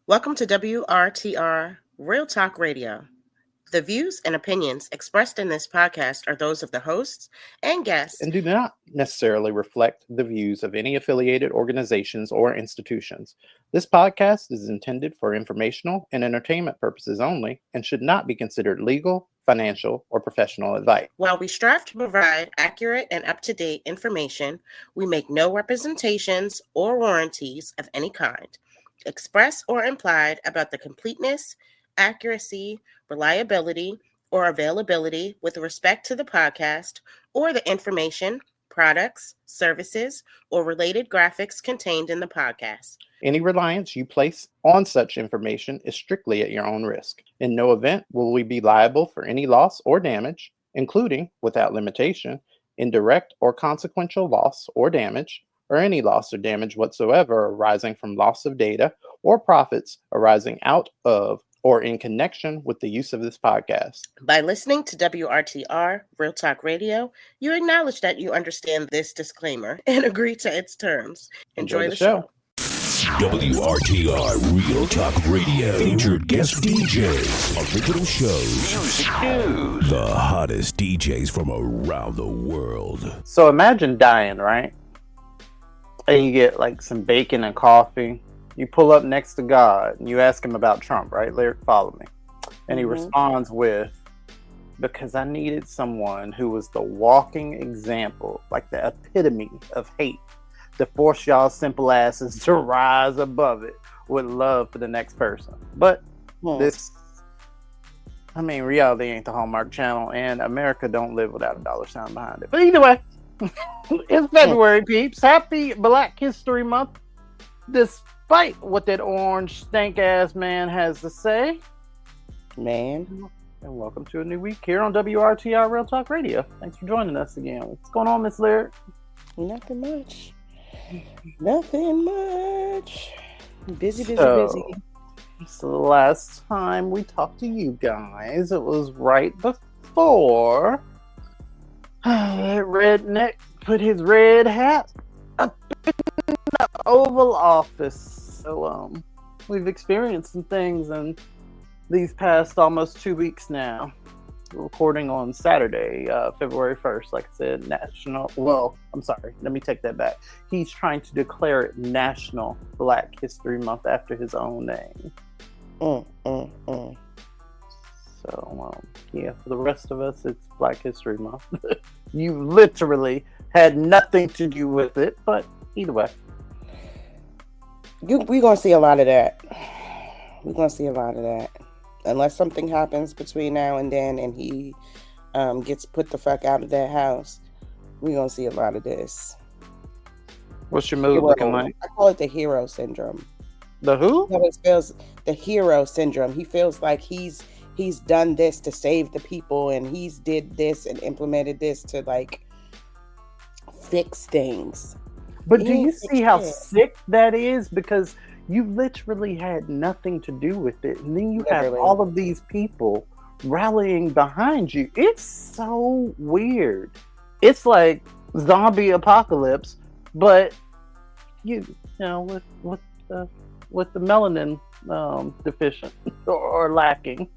Welcome to WRTR Real Talk Radio. The views and opinions expressed in this podcast are those of the hosts and guests. And do not necessarily reflect the views of any affiliated organizations or institutions. This podcast is intended for informational and entertainment purposes only and should not be considered legal, financial, or professional advice. While we strive to provide accurate and up-to-date information, we make no representations or warranties of any kind, express or implied, about the completeness, accuracy, reliability, or availability with respect to the podcast or the information, products, services, or related graphics contained in the podcast. Any reliance you place on such information is strictly at your own risk. In no event will we be liable for any loss or damage, including, without limitation, indirect or consequential loss or damage, or any loss or damage whatsoever arising from loss of data or profits arising out of or in connection with the use of this podcast. By listening to WRTR Real Talk Radio, you acknowledge that you understand this disclaimer and agree to its terms. Enjoy the show. WRTR Real Talk Radio. Featured guest DJs, original shows, music news, the hottest DJs from around the world. So imagine dying, right? And you get like some bacon and coffee. You pull up next to God and you ask him about Trump, right? Lyric, follow me. And he responds with, because I needed someone who was the walking example, like the epitome of hate, to force y'all simple asses to rise above it with love for the next person. But reality ain't the Hallmark Channel, and America don't live without a dollar sign behind it. But either way, it's February, peeps. Happy Black History Month. Despite what that orange stank-ass man has to say. Man. And welcome to a new week here on WRTR Real Talk Radio. Thanks for joining us again. What's going on, Miss Lyric? Nothing much. Nothing much. Busy. So the last time we talked to you guys, it was right before that redneck put his red hat up in the Oval Office. So we've experienced some things in these past almost 2 weeks now. We're recording on Saturday, February 1st. Like I said, let me take that back. He's trying to declare it National Black History Month after his own name. So, for the rest of us, it's Black History Month. You literally had nothing to do with it, but either way. We're going to see a lot of that. Unless something happens between now and then and he gets put the fuck out of that house, we're going to see a lot of this. What's your mood looking like? I call it the hero syndrome. The who? He always feels the hero syndrome. He feels like he's done this to save the people, and he's did this and implemented this to like fix things. But do you see how sick that is? Because you literally had nothing to do with it. And then you have all of these people rallying behind you. It's so weird. It's like zombie apocalypse, but with the melanin deficient or lacking.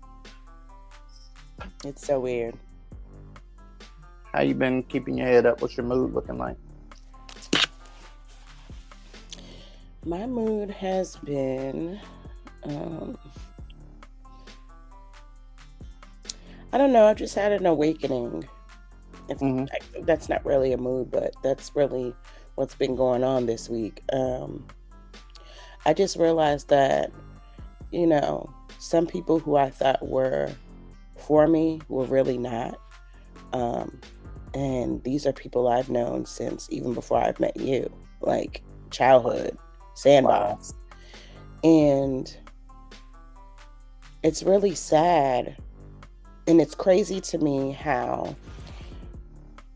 It's so weird. How you been keeping your head up? What's your mood looking like? My mood has been, I don't know, I've just had an awakening. That's not really a mood, but that's really what's been going on this week. I just realized that, some people who I thought were for me were really not. And these are people I've known since even before I've met you, like childhood. Sandbox. Wow. And it's really sad, and it's crazy to me how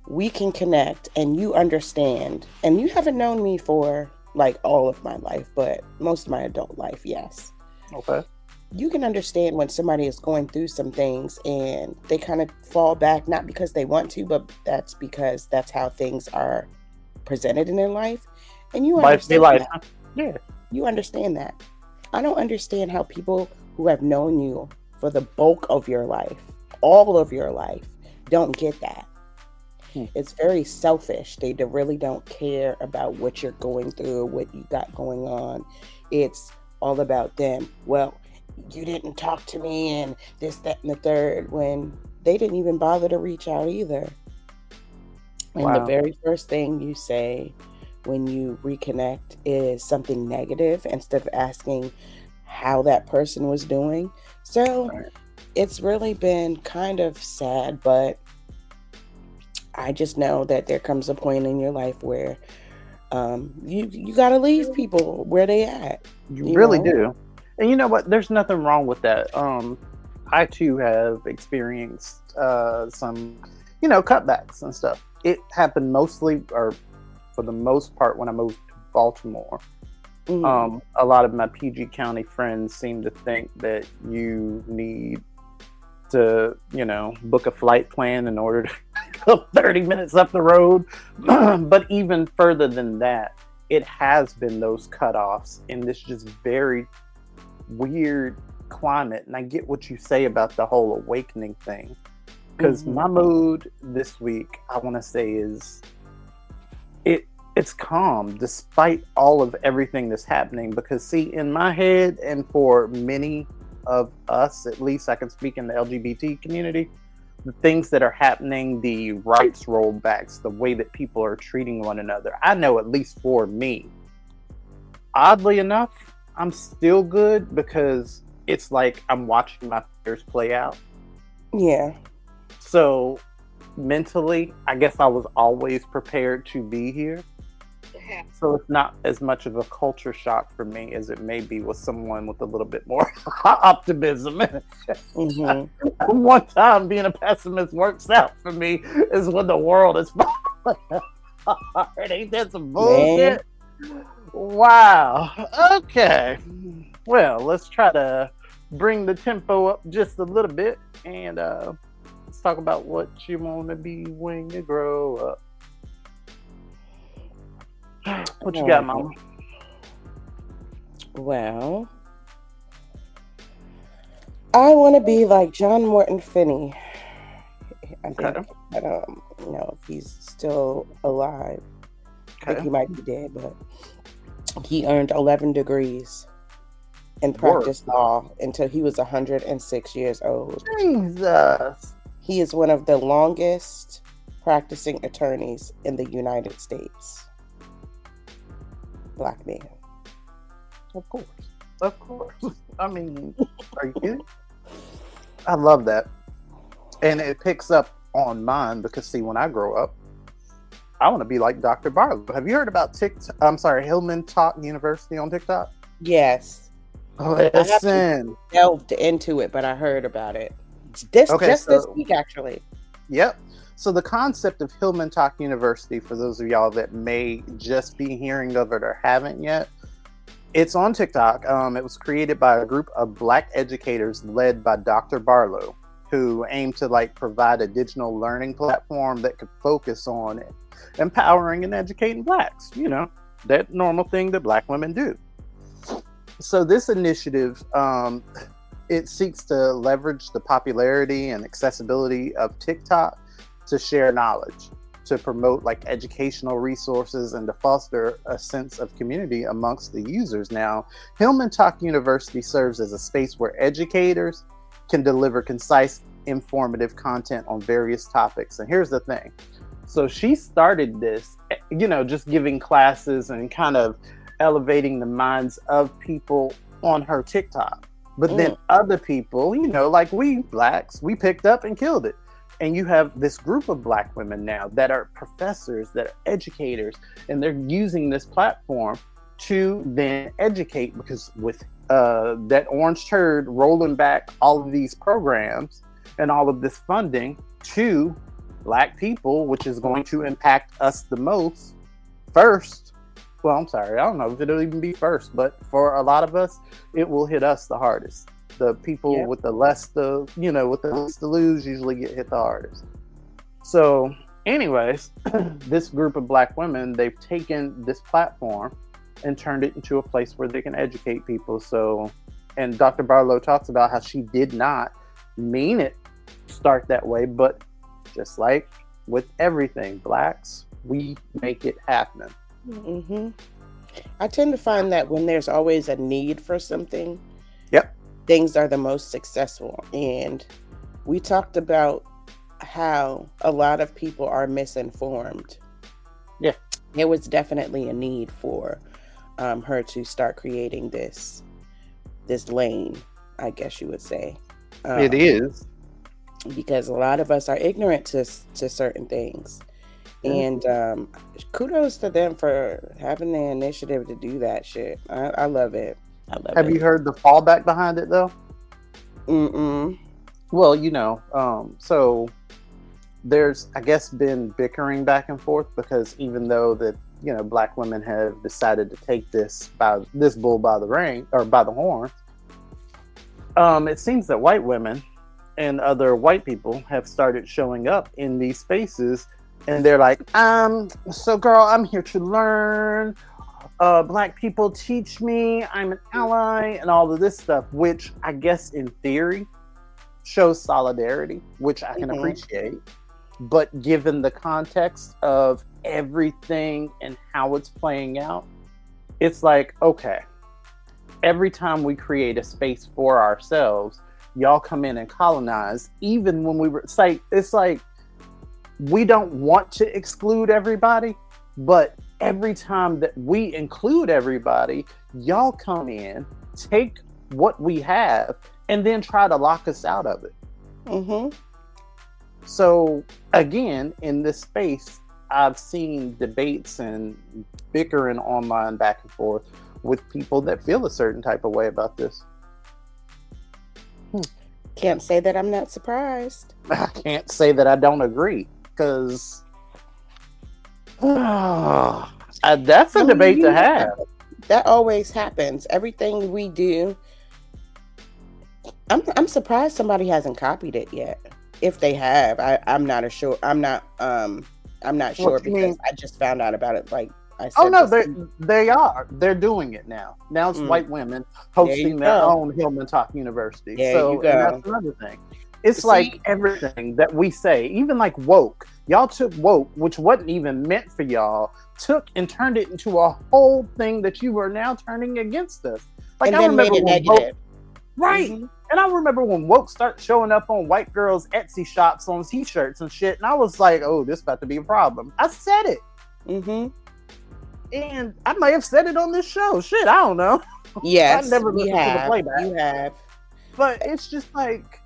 we can connect and you understand, and you haven't known me for like all of my life, but most of my adult life, yes. Okay. You can understand when somebody is going through some things and they kind of fall back, not because they want to, but that's because that's how things are presented in their life. And you understand life. Yeah. You understand that. I don't understand how people who have known you for the bulk of your life, all of your life, don't get that. It's very selfish. They really don't care about what you're going through, what you got going on. It's all about them. Well, you didn't talk to me and this, that, and the third, when they didn't even bother to reach out either. And the Wow. very first thing you say when you reconnect is something negative instead of asking how that person was doing. So Right. it's really been kind of sad, but I just know that there comes a point in your life where you got to leave people where they at. You You really know? do. And you know what? There's nothing wrong with that. I too have experienced some, cutbacks and stuff. It happened mostly, or for the most part, when I moved to Baltimore. Mhm. A lot of my PG County friends seem to think that you need to, book a flight plan in order to go 30 minutes up the road. But even further than that, it has been those cutoffs in this just very weird climate. And I get what you say about the whole awakening thing. Because Mhm. my mood this week, I want to say, is it's calm despite all of everything that's happening. Because see, in my head, and for many of us, at least I can speak in the LGBT community, the things that are happening, the rights rollbacks, the way that people are treating one another, I know at least for me, oddly enough, I'm still good because it's like I'm watching my fears play out. Yeah. So mentally, I guess I was always prepared to be here. So it's not as much of a culture shock for me as it may be with someone with a little bit more optimism. Mhm. One time being a pessimist works out for me is when the world is falling apart. Ain't that some Man. bullshit? Wow. Okay. Well, let's try to bring the tempo up just a little bit and let's talk about what you want to be when you grow up. What you got, Mama? Well, I want to be like John Morton Finney. I think Okay. I don't know if he's still alive. I think Okay. he might be dead, but he earned 11 degrees and Word. practiced law until he was 106 years old. Jesus. He is one of the longest practicing attorneys in the United States. Black man. Of course. Of course. I mean, are you kidding? I love that. And it picks up on mine because, see, when I grow up, I want to be like Dr. Barlow. Have you heard about Hillman Talk University on TikTok? Yes. I haven't Listen. delved into it, but I heard about it. This week, actually. Yep. So the concept of Hillman Talk University, for those of y'all that may just be hearing of it or haven't yet, it's on TikTok. It was created by a group of Black educators led by Dr. Barlow, who aim to provide a digital learning platform that could focus on empowering and educating Blacks. That normal thing that Black women do. So this initiative, it seeks to leverage the popularity and accessibility of TikTok to share knowledge, to promote educational resources, and to foster a sense of community amongst the users. Now, Hillman Talk University serves as a space where educators can deliver concise, informative content on various topics. And here's the thing. So she started this, just giving classes and kind of elevating the minds of people on her TikTok. But then other people, like we Blacks, we picked up and killed it. And you have this group of Black women now that are professors, that are educators, and they're using this platform to then educate, because with that orange turd rolling back all of these programs and all of this funding to Black people, which is going to impact us the most first. Well, I'm sorry, I don't know if it'll even be first, but for a lot of us, it will hit us the hardest. The people with the least to lose usually get hit the hardest. So anyways, this group of Black women, they've taken this platform and turned it into a place where they can educate people. So, and Dr. Barlow talks about how she did not mean it start that way, but just like with everything, Blacks, we make it happen. Mm-hmm. I tend to find that when there's always a need for something, Yep. things are the most successful. And we talked about how a lot of people are misinformed. Yeah. There was definitely a need for her to start creating this lane, I guess you would say. It is. Because a lot of us are ignorant to certain things. And kudos to them for having the initiative to do that shit. I love it. Have you heard the fallback behind it though? Mm-mm. Well, so there's, I guess, been bickering back and forth because even though that, Black women have decided to take this bull by the ring or by the horn, it seems that white women and other white people have started showing up in these spaces. And they're like, so girl, I'm here to learn. Black people teach me. I'm an ally and all of this stuff, which I guess in theory shows solidarity, which I can appreciate. But given the context of everything and how it's playing out, it's like, okay, every time we create a space for ourselves, y'all come in and colonize. Even when it's like, we don't want to exclude everybody, but every time that we include everybody, y'all come in, take what we have, and then try to lock us out of it. Mm-hmm. So again, in this space, I've seen debates and bickering online back and forth with people that feel a certain type of way about this. Can't say that I'm not surprised. I can't say that I don't agree. Because that's a debate to have. That always happens. Everything we do. I'm surprised somebody hasn't copied it yet. If they have, I'm not sure. I'm not sure because I just found out about it. Like I said. Oh no, they are. They're doing it now. Now it's white women hosting their own Hillman Talk University. There you go. And that's another thing. It's like everything that we say, even like woke. Y'all took woke, which wasn't even meant for y'all, took and turned it into a whole thing that you are now turning against us. Like, and then made it negative. Right. Mm-hmm. And I remember when woke started showing up on white girls' Etsy shops on t-shirts and shit, and I was like, oh, this is about to be a problem. I said it. Mm-hmm. And I may have said it on this show. Shit, I don't know. Yes, I never listened to the playback. You have. But it's just like,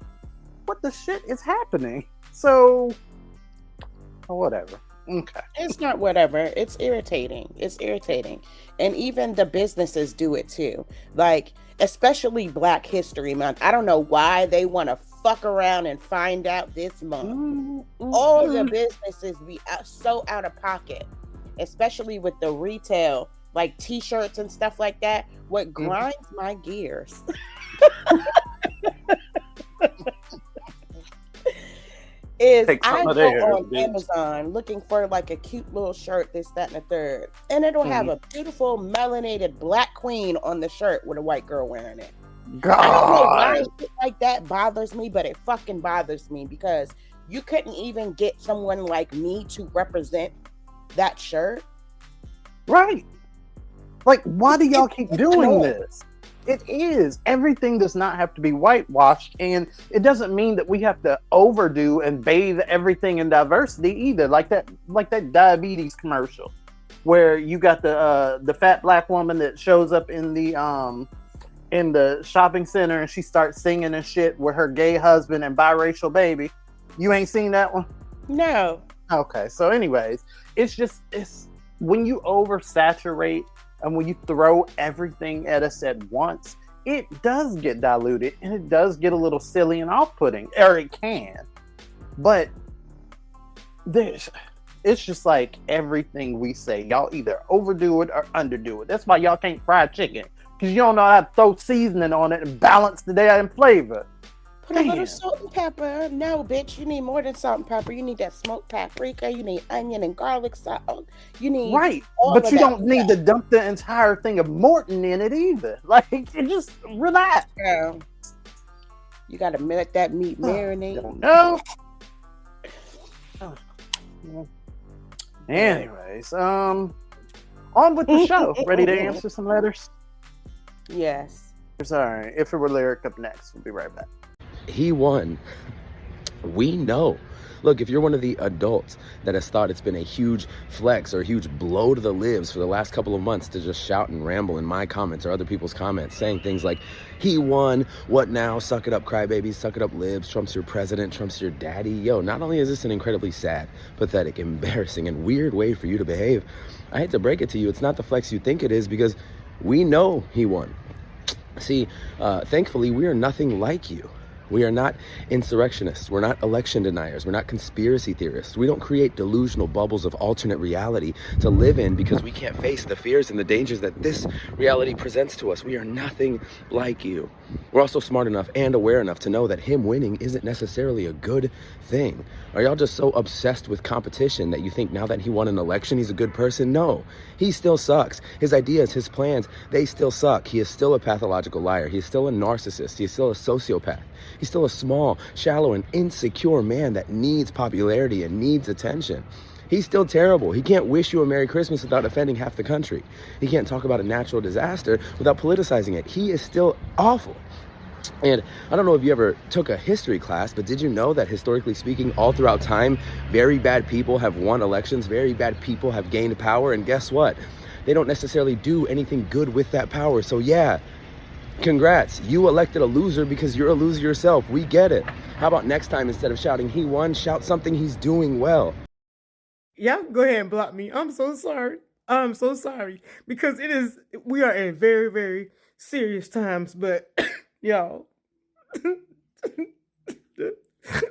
what the shit is happening? So, whatever. Okay. It's not whatever. It's irritating. And even the businesses do it too. Like, especially Black History Month. I don't know why they want to fuck around and find out this month. Mm-hmm. All the businesses be so out of pocket, especially with the retail, like t-shirts and stuff like that. What grinds my gears is I go on Amazon looking for like a cute little shirt, this, that, and the third. And it'll have a beautiful melanated Black queen on the shirt with a white girl wearing it. God. I don't know why shit like that bothers me, but it fucking bothers me because you couldn't even get someone like me to represent that shirt. Right. Like, why do y'all keep doing this? It is. Everything does not have to be whitewashed, and it doesn't mean that we have to overdo and bathe everything in diversity either. Like that diabetes commercial, where you got the fat Black woman that shows up in the shopping center and she starts singing and shit with her gay husband and biracial baby. You ain't seen that one? No. Okay. So, anyways, it's when you oversaturate. And when you throw everything at us at once, it does get diluted and it does get a little silly and off-putting, or it can. But it's just like everything we say, y'all either overdo it or underdo it. That's why y'all can't fry chicken, because you don't know how to throw seasoning on it and balance the damn flavor. Put a little salt and pepper. No, bitch, you need more than salt and pepper. You need that smoked paprika. You need onion and garlic salt. You need but you don't need to dump the entire thing of Morton in it either. Like, you just relax. Yeah. You got to let that meat marinate. No. Anyways, on with the show. Ready to answer some letters? Yes. Sorry, if it were lyric up next, we'll be right back. He won. We know. Look, if you're one of the adults that has thought it's been a huge flex or a huge blow to the libs for the last couple of months to just shout and ramble in my comments or other people's comments saying things like, he won, what now, suck it up crybabies, suck it up libs, Trump's your president, Trump's your daddy. Yo, not only is this an incredibly sad, pathetic, embarrassing, and weird way for you to behave, I hate to break it to you, it's not the flex you think it is, because we know he won. See, thankfully, we are nothing like you. We are not insurrectionists. We're not election deniers. We're not conspiracy theorists. We don't create delusional bubbles of alternate reality to live in because we can't face the fears and the dangers that this reality presents to us. We are nothing like you. We're also smart enough and aware enough to know that him winning isn't necessarily a good thing. Are y'all just so obsessed with competition that you think now that he won an election, he's a good person? No, he still sucks. His ideas, his plans, they still suck. He is still a pathological liar. He is still a narcissist. He is still a sociopath. He's still a small, shallow, and insecure man that needs popularity and needs attention. He's still terrible. He can't wish you a Merry Christmas without offending half the country. He can't talk about a natural disaster without politicizing it. He is still awful. And I don't know if you ever took a history class, but did you know that historically speaking, all throughout time, very bad people have won elections, very bad people have gained power, and guess what? They don't necessarily do anything good with that power. So yeah, congrats, you elected a loser because you're a loser yourself. We get it. How about next time, instead of shouting he won, shout something he's doing well? Yeah, go ahead and block me. I'm so sorry. I'm so sorry because we are in very, very serious times, but y'all,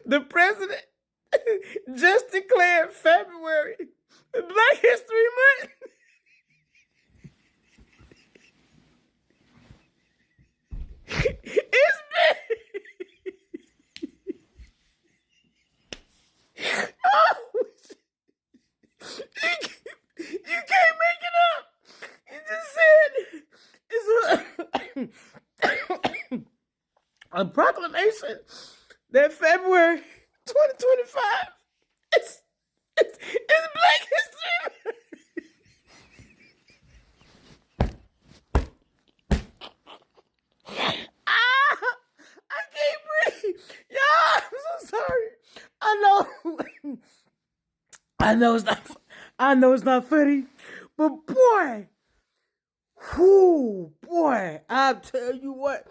the president just declared February Black History Month. It's been... Oh, you can't make it up. You just said it's a proclamation that February 2025 is Black History Month. I can't breathe. Y'all, I'm so sorry. I know it's not funny, but boy, I tell you what.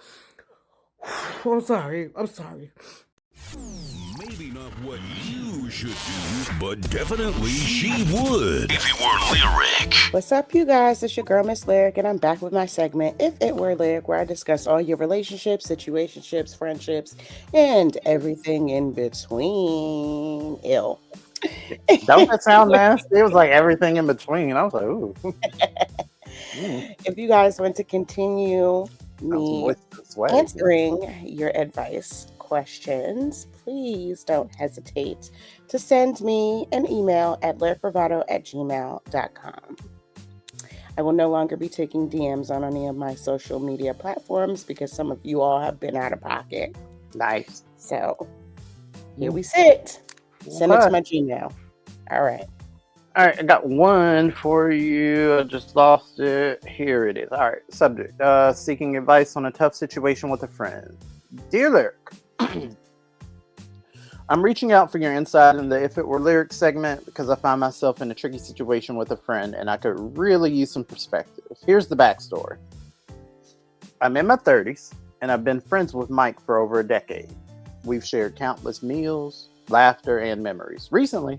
I'm sorry. Maybe not what you should do, but definitely she would if it were lyric. What's up, you guys? It's your girl, Miss Lyric, and I'm back with my segment, If It Were Lyric, where I discuss all your relationships, situationships, friendships, and everything in between. Ill. Don't that sound nasty? It was like everything in between. I was like, ooh. If you guys want to continue me answering your advice questions, please don't hesitate to send me an email at lyricbravado@gmail.com. I will no longer be taking DMs on any of my social media platforms because some of you all have been out of pocket. Nice. So here we sit. Send it to my Gmail. All right, I got one for you. I just lost it. Here it is. All right, subject. Seeking advice on a tough situation with a friend. Dear Lyric, I'm reaching out for your insight in the If It Were Lyric segment because I find myself in a tricky situation with a friend and I could really use some perspective. Here's the backstory. I'm in my 30s and I've been friends with Mike for over a decade. We've shared countless meals, laughter, and memories. Recently,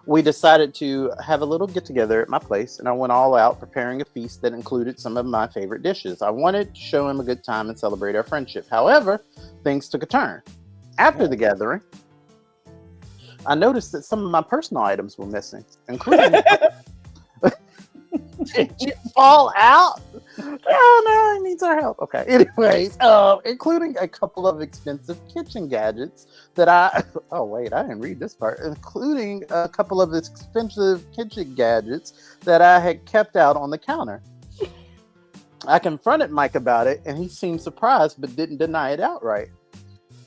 we decided to have a little get-together at my place, and I went all out preparing a feast that included some of my favorite dishes. I wanted to show him a good time and celebrate our friendship. However, things took a turn. After the gathering, I noticed that some of my personal items were missing, including... Did you fall out? No, he needs our help. Okay. Anyways, including a couple of expensive kitchen gadgets that oh wait, I didn't read this part. Including a couple of expensive kitchen gadgets that I had kept out on the counter. I confronted Mike about it, and he seemed surprised but didn't deny it outright.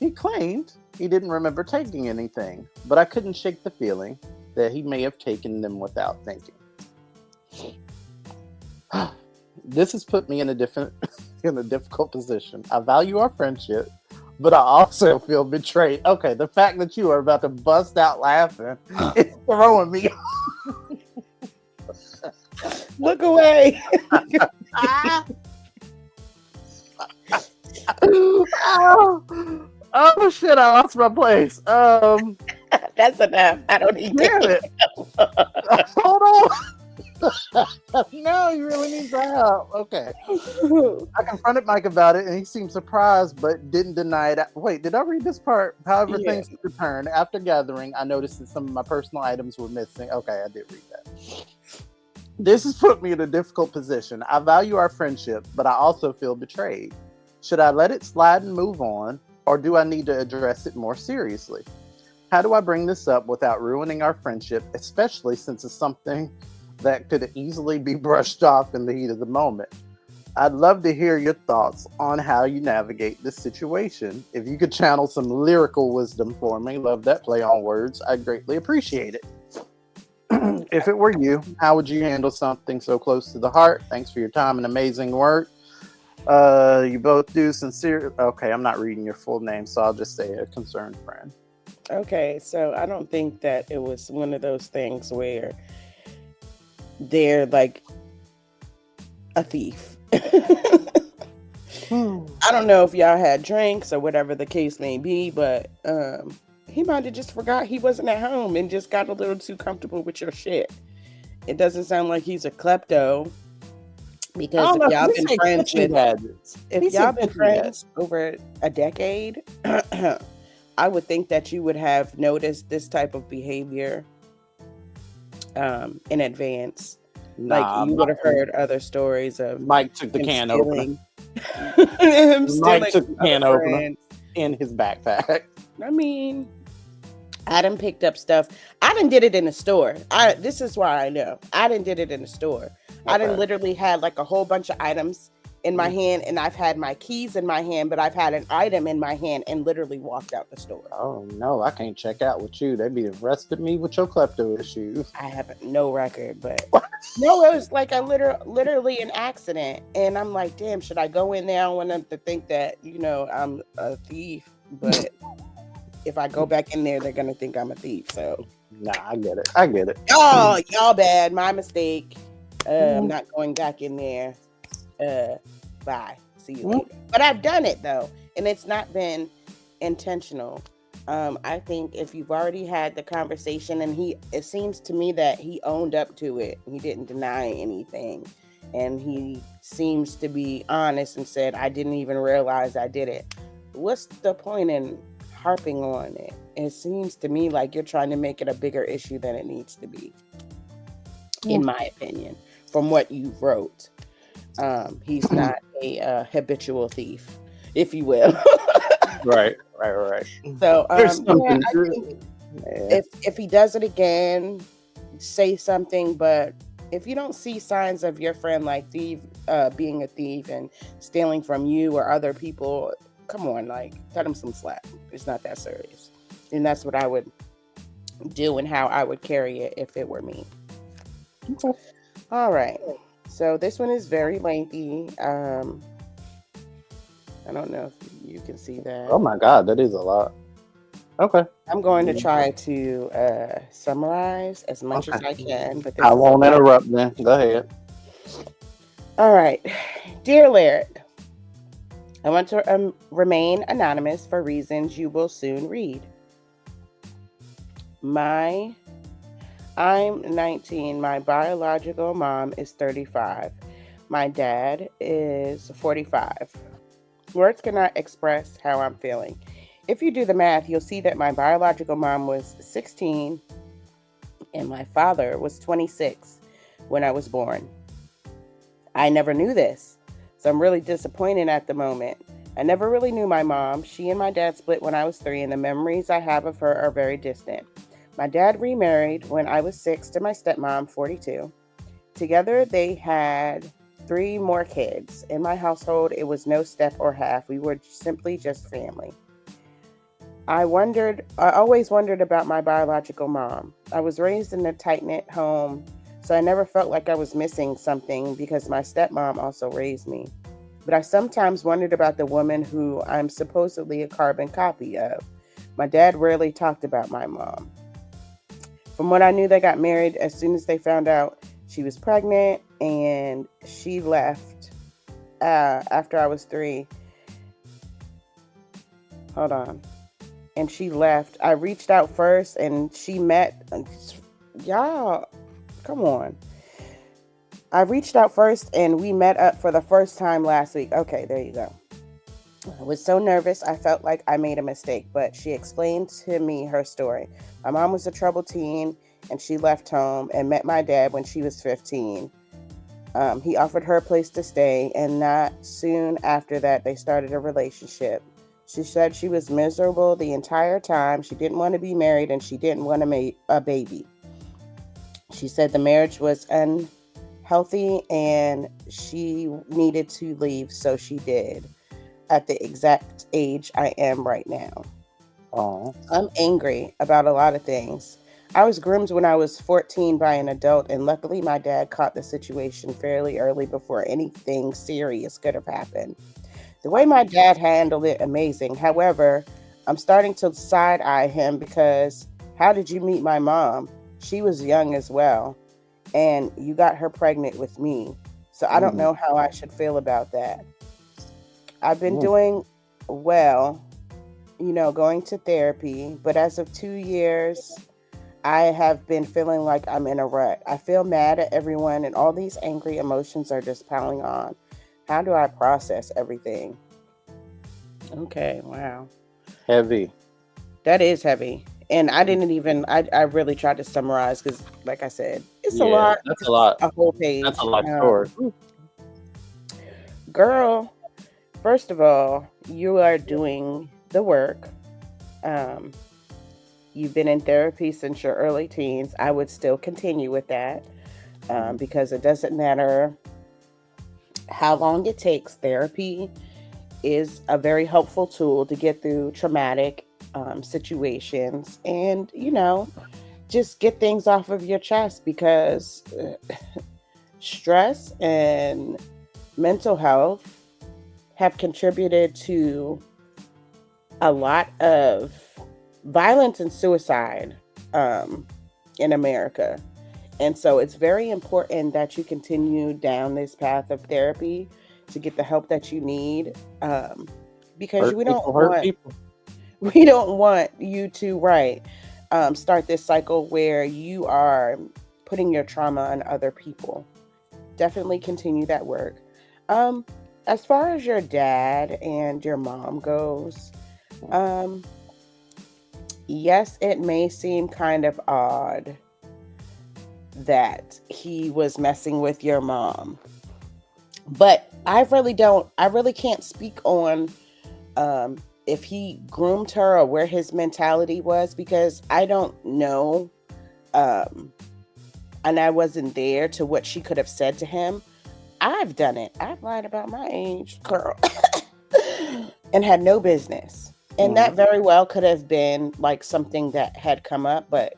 He claimed he didn't remember taking anything, but I couldn't shake the feeling that he may have taken them without thinking. This has put me in a difficult position. I value our friendship, but I also feel betrayed. Okay, the fact that you are about to bust out laughing is throwing me. Look away. Oh shit! I lost my place. That's enough. I don't need Damn it! Hold on. No, you really need the help. Okay. I confronted Mike about it, and he seemed surprised, but didn't deny it. Wait, did I read this part? However, things returned after gathering. I noticed that some of my personal items were missing. Okay, I did read that. This has put me in a difficult position. I value our friendship, but I also feel betrayed. Should I let it slide and move on, or do I need to address it more seriously? How do I bring this up without ruining our friendship, especially since it's something that could easily be brushed off in the heat of the moment? I'd love to hear your thoughts on how you navigate this situation. If you could channel some lyrical wisdom for me, love that play on words, I'd greatly appreciate it. If it were you, how would you handle something so close to the heart? Thanks for your time and amazing work. You both do sincere. Okay, I'm not reading your full name, so I'll just say a concerned friend. Okay, so I don't think that it was one of those things where they're like a thief. I don't know if y'all had drinks or whatever the case may be, but he might have just forgot he wasn't at home and just got a little too comfortable with your shit. It doesn't sound like he's a klepto, because if y'all been friends over a decade, I would think that you would have noticed this type of behavior in advance. Like you would have heard other stories of Mike took the can opener. Mike took the can opener in his backpack. I mean, I done picked up stuff. I done did it in the store. This is why I know. I done did it in the store. Okay. I done literally had like a whole bunch of items in my hand, and I've had my keys in my hand, but I've had an item in my hand and literally walked out the store. Oh no, I can't check out with you. They'd be arrested me with your klepto issues. I have no record, but no, it was like a literally an accident. And I'm like, damn, should I go in there? I don't want them to think that, I'm a thief, but if I go back in there, they're gonna think I'm a thief. So nah, I get it. Oh, y'all bad. My mistake. I'm not going back in there. Bye. See you later. But I've done it though, and it's not been intentional. I think if you've already had the conversation, and it seems to me that he owned up to it. He didn't deny anything, and he seems to be honest and said, I didn't even realize I did it. What's the point in harping on it? It seems to me like you're trying to make it a bigger issue than it needs to be, in my opinion, from what you wrote. He's not a habitual thief, if you will. Right. So I think if he does it again, say something. But if you don't see signs of your friend like being a thief and stealing from you or other people, come on, like cut him some slack. It's not that serious, and that's what I would do and how I would carry it if it were me. Okay. All right. So this one is very lengthy. I don't know if you can see that. Oh my God, that is a lot. Okay. I'm going to try to summarize as much as I can. But I won't interrupt then. Go ahead. All right. Dear Laird, I want to remain anonymous for reasons you will soon read. I'm 19. My biological mom is 35. My dad is 45. Words cannot express how I'm feeling. If you do the math, you'll see that my biological mom was 16 and my father was 26 when I was born. I never knew this. So I'm really disappointed at the moment. I never really knew my mom. She and my dad split when I was 3, and the memories I have of her are very distant. My dad remarried when I was 6 to my stepmom, 42. Together, they had 3 more kids. In my household, it was no step or half. We were simply just family. I always wondered about my biological mom. I was raised in a tight-knit home, so I never felt like I was missing something because my stepmom also raised me. But I sometimes wondered about the woman who I'm supposedly a carbon copy of. My dad rarely talked about my mom. From what I knew, they got married as soon as they found out she was pregnant, and she left after I was 3. Hold on. And she left. I reached out first, and she met. Y'all, come on. I reached out first, and we met up for the first time last week. Okay, there you go. I was so nervous, I felt like I made a mistake, but she explained to me her story. My mom was a troubled teen, and she left home and met my dad when she was 15. He offered her a place to stay, and not soon after that, they started a relationship. She said she was miserable the entire time. She didn't want to be married, and she didn't want to make a baby. She said the marriage was unhealthy, and she needed to leave, so she did. At the exact age I am right now. Oh. I'm angry about a lot of things. I was groomed when I was 14 by an adult, and luckily my dad caught the situation fairly early before anything serious could have happened. The way my dad handled it, amazing. However, I'm starting to side-eye him because how did you meet my mom? She was young as well, and you got her pregnant with me. So I don't know how I should feel about that. I've been doing well, going to therapy, but as of 2 years, I have been feeling like I'm in a rut. I feel mad at everyone, and all these angry emotions are just piling on. How do I process everything? Okay, wow. Heavy. That is heavy. And I didn't even, I really tried to summarize because, like I said, it's a Yeah, lot. that's a lot. A whole page. That's a lot short. Girl, first of all, you are doing the work. You've been in therapy since your early teens. I would still continue with that because it doesn't matter how long it takes. Therapy is a very helpful tool to get through traumatic situations and, just get things off of your chest because stress and mental health have contributed to a lot of violence and suicide in America. And so it's very important that you continue down this path of therapy to get the help that you need because we don't want you to start this cycle where you are putting your trauma on other people. Definitely continue that work. As far as your dad and your mom goes, yes, it may seem kind of odd that he was messing with your mom, but I really can't speak on if he groomed her or where his mentality was because I don't know, and I wasn't there to what she could have said to him. I've done it. I've lied about my age, girl, and had no business. And that very well could have been like something that had come up, but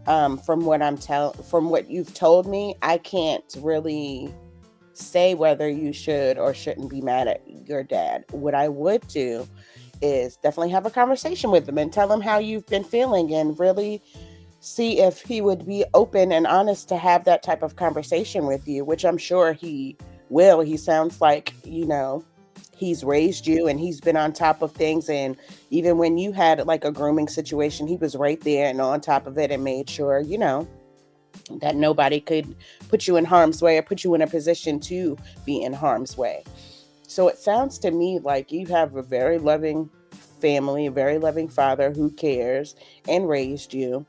from what you've told me, I can't really say whether you should or shouldn't be mad at your dad. What I would do is definitely have a conversation with him and tell him how you've been feeling and really see if he would be open and honest to have that type of conversation with you, which I'm sure he will. He sounds like, he's raised you and he's been on top of things. And even when you had like a grooming situation, he was right there and on top of it and made sure, that nobody could put you in harm's way or put you in a position to be in harm's way. So it sounds to me like you have a very loving family, a very loving father who cares and raised you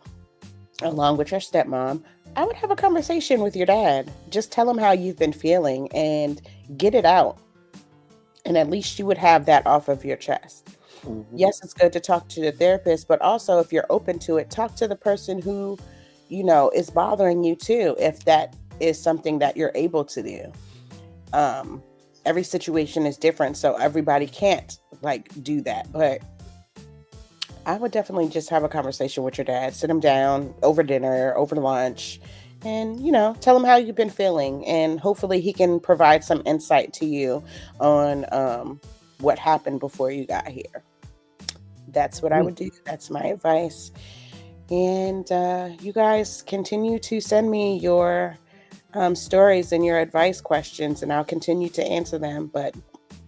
along with your stepmom. I would have a conversation with your dad. Just tell him how you've been feeling and get it out. And at least you would have that off of your chest. Mm-hmm. Yes, it's good to talk to the therapist, but also if you're open to it, talk to the person who, is bothering you too, if that is something that you're able to do. Every situation is different, so everybody can't do that. But I would definitely just have a conversation with your dad, sit him down over dinner, over lunch, and, tell him how you've been feeling. And hopefully he can provide some insight to you on what happened before you got here. That's what I would do. That's my advice. And you guys continue to send me your stories and your advice questions, and I'll continue to answer them, but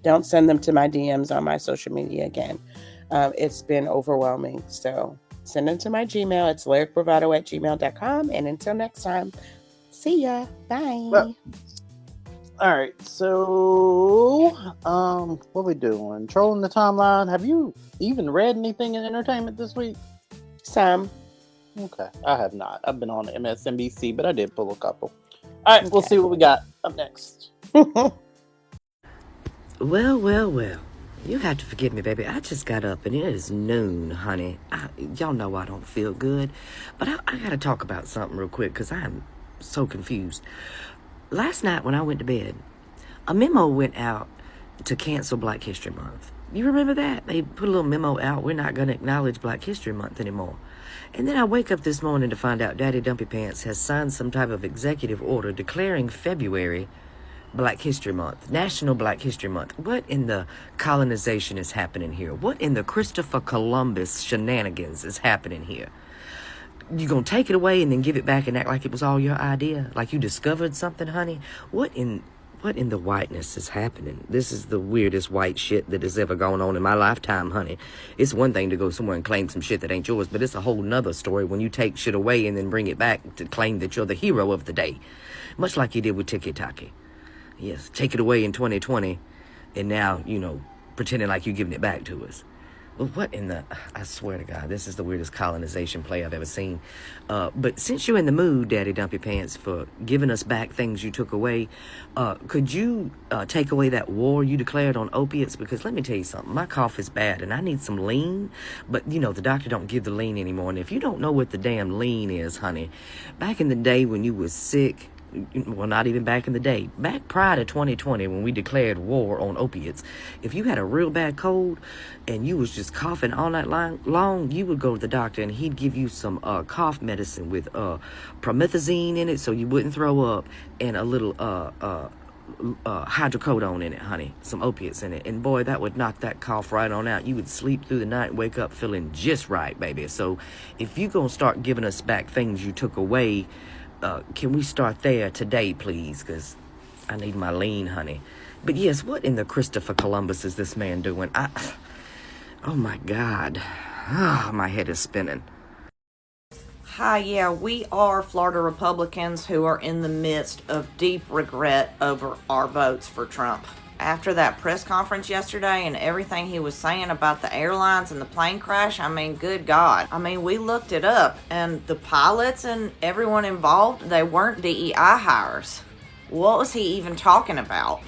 don't send them to my DMs on my social media again. It's been overwhelming. So send them to my Gmail. It's lyricbravado@gmail.com. And until next time, see ya. Bye. Well, all right. So, what we doing? Trolling the timeline. Have you even read anything in entertainment this week? Some. Okay. I have not. I've been on MSNBC, but I did pull a couple. All right. Okay. We'll see what we got up next. Well. You have to forgive me, baby. I just got up and it is noon, honey. Y'all know I don't feel good. But I got to talk about something real quick because I am so confused. Last night when I went to bed, a memo went out to cancel Black History Month. You remember that? They put a little memo out, we're not going to acknowledge Black History Month anymore. And then I wake up this morning to find out Daddy Dumpy Pants has signed some type of executive order declaring February Black History Month, National Black History Month. What in the colonization is happening here? What in the Christopher Columbus shenanigans is happening here? You gonna take it away and then give it back and act like it was all your idea? Like you discovered something, honey? What in the whiteness is happening? This is the weirdest white shit that has ever gone on in my lifetime, honey. It's one thing to go somewhere and claim some shit that ain't yours, but it's a whole nother story when you take shit away and then bring it back to claim that you're the hero of the day. Much like you did with Tiki Taki. Yes, take it away in 2020, and now, pretending like you're giving it back to us. Well, what in the... I swear to God, this is the weirdest colonization play I've ever seen. But since you're in the mood, Daddy Dumpy Pants, for giving us back things you took away, could you take away that war you declared on opiates? Because let me tell you something, my cough is bad, and I need some lean. But, the doctor don't give the lean anymore. And if you don't know what the damn lean is, honey, back in the day when you was sick... Well, not even back in the day. Back prior to 2020, when we declared war on opiates, if you had a real bad cold and you was just coughing all night long, you would go to the doctor and he'd give you some cough medicine with promethazine in it so you wouldn't throw up, and a little hydrocodone in it, honey. Some opiates in it. And boy, that would knock that cough right on out. You would sleep through the night and wake up feeling just right, baby. So if you gonna start giving us back things you took away, can we start there today, please? Because I need my lean, honey. But yes, what in the Christopher Columbus is this man doing? Oh my God. My head is spinning. Hi, yeah, we are Florida Republicans who are in the midst of deep regret over our votes for Trump. After that press conference yesterday and everything he was saying about the airlines and the plane crash, good God. We looked it up, and the pilots and everyone involved, they weren't DEI hires. What was he even talking about?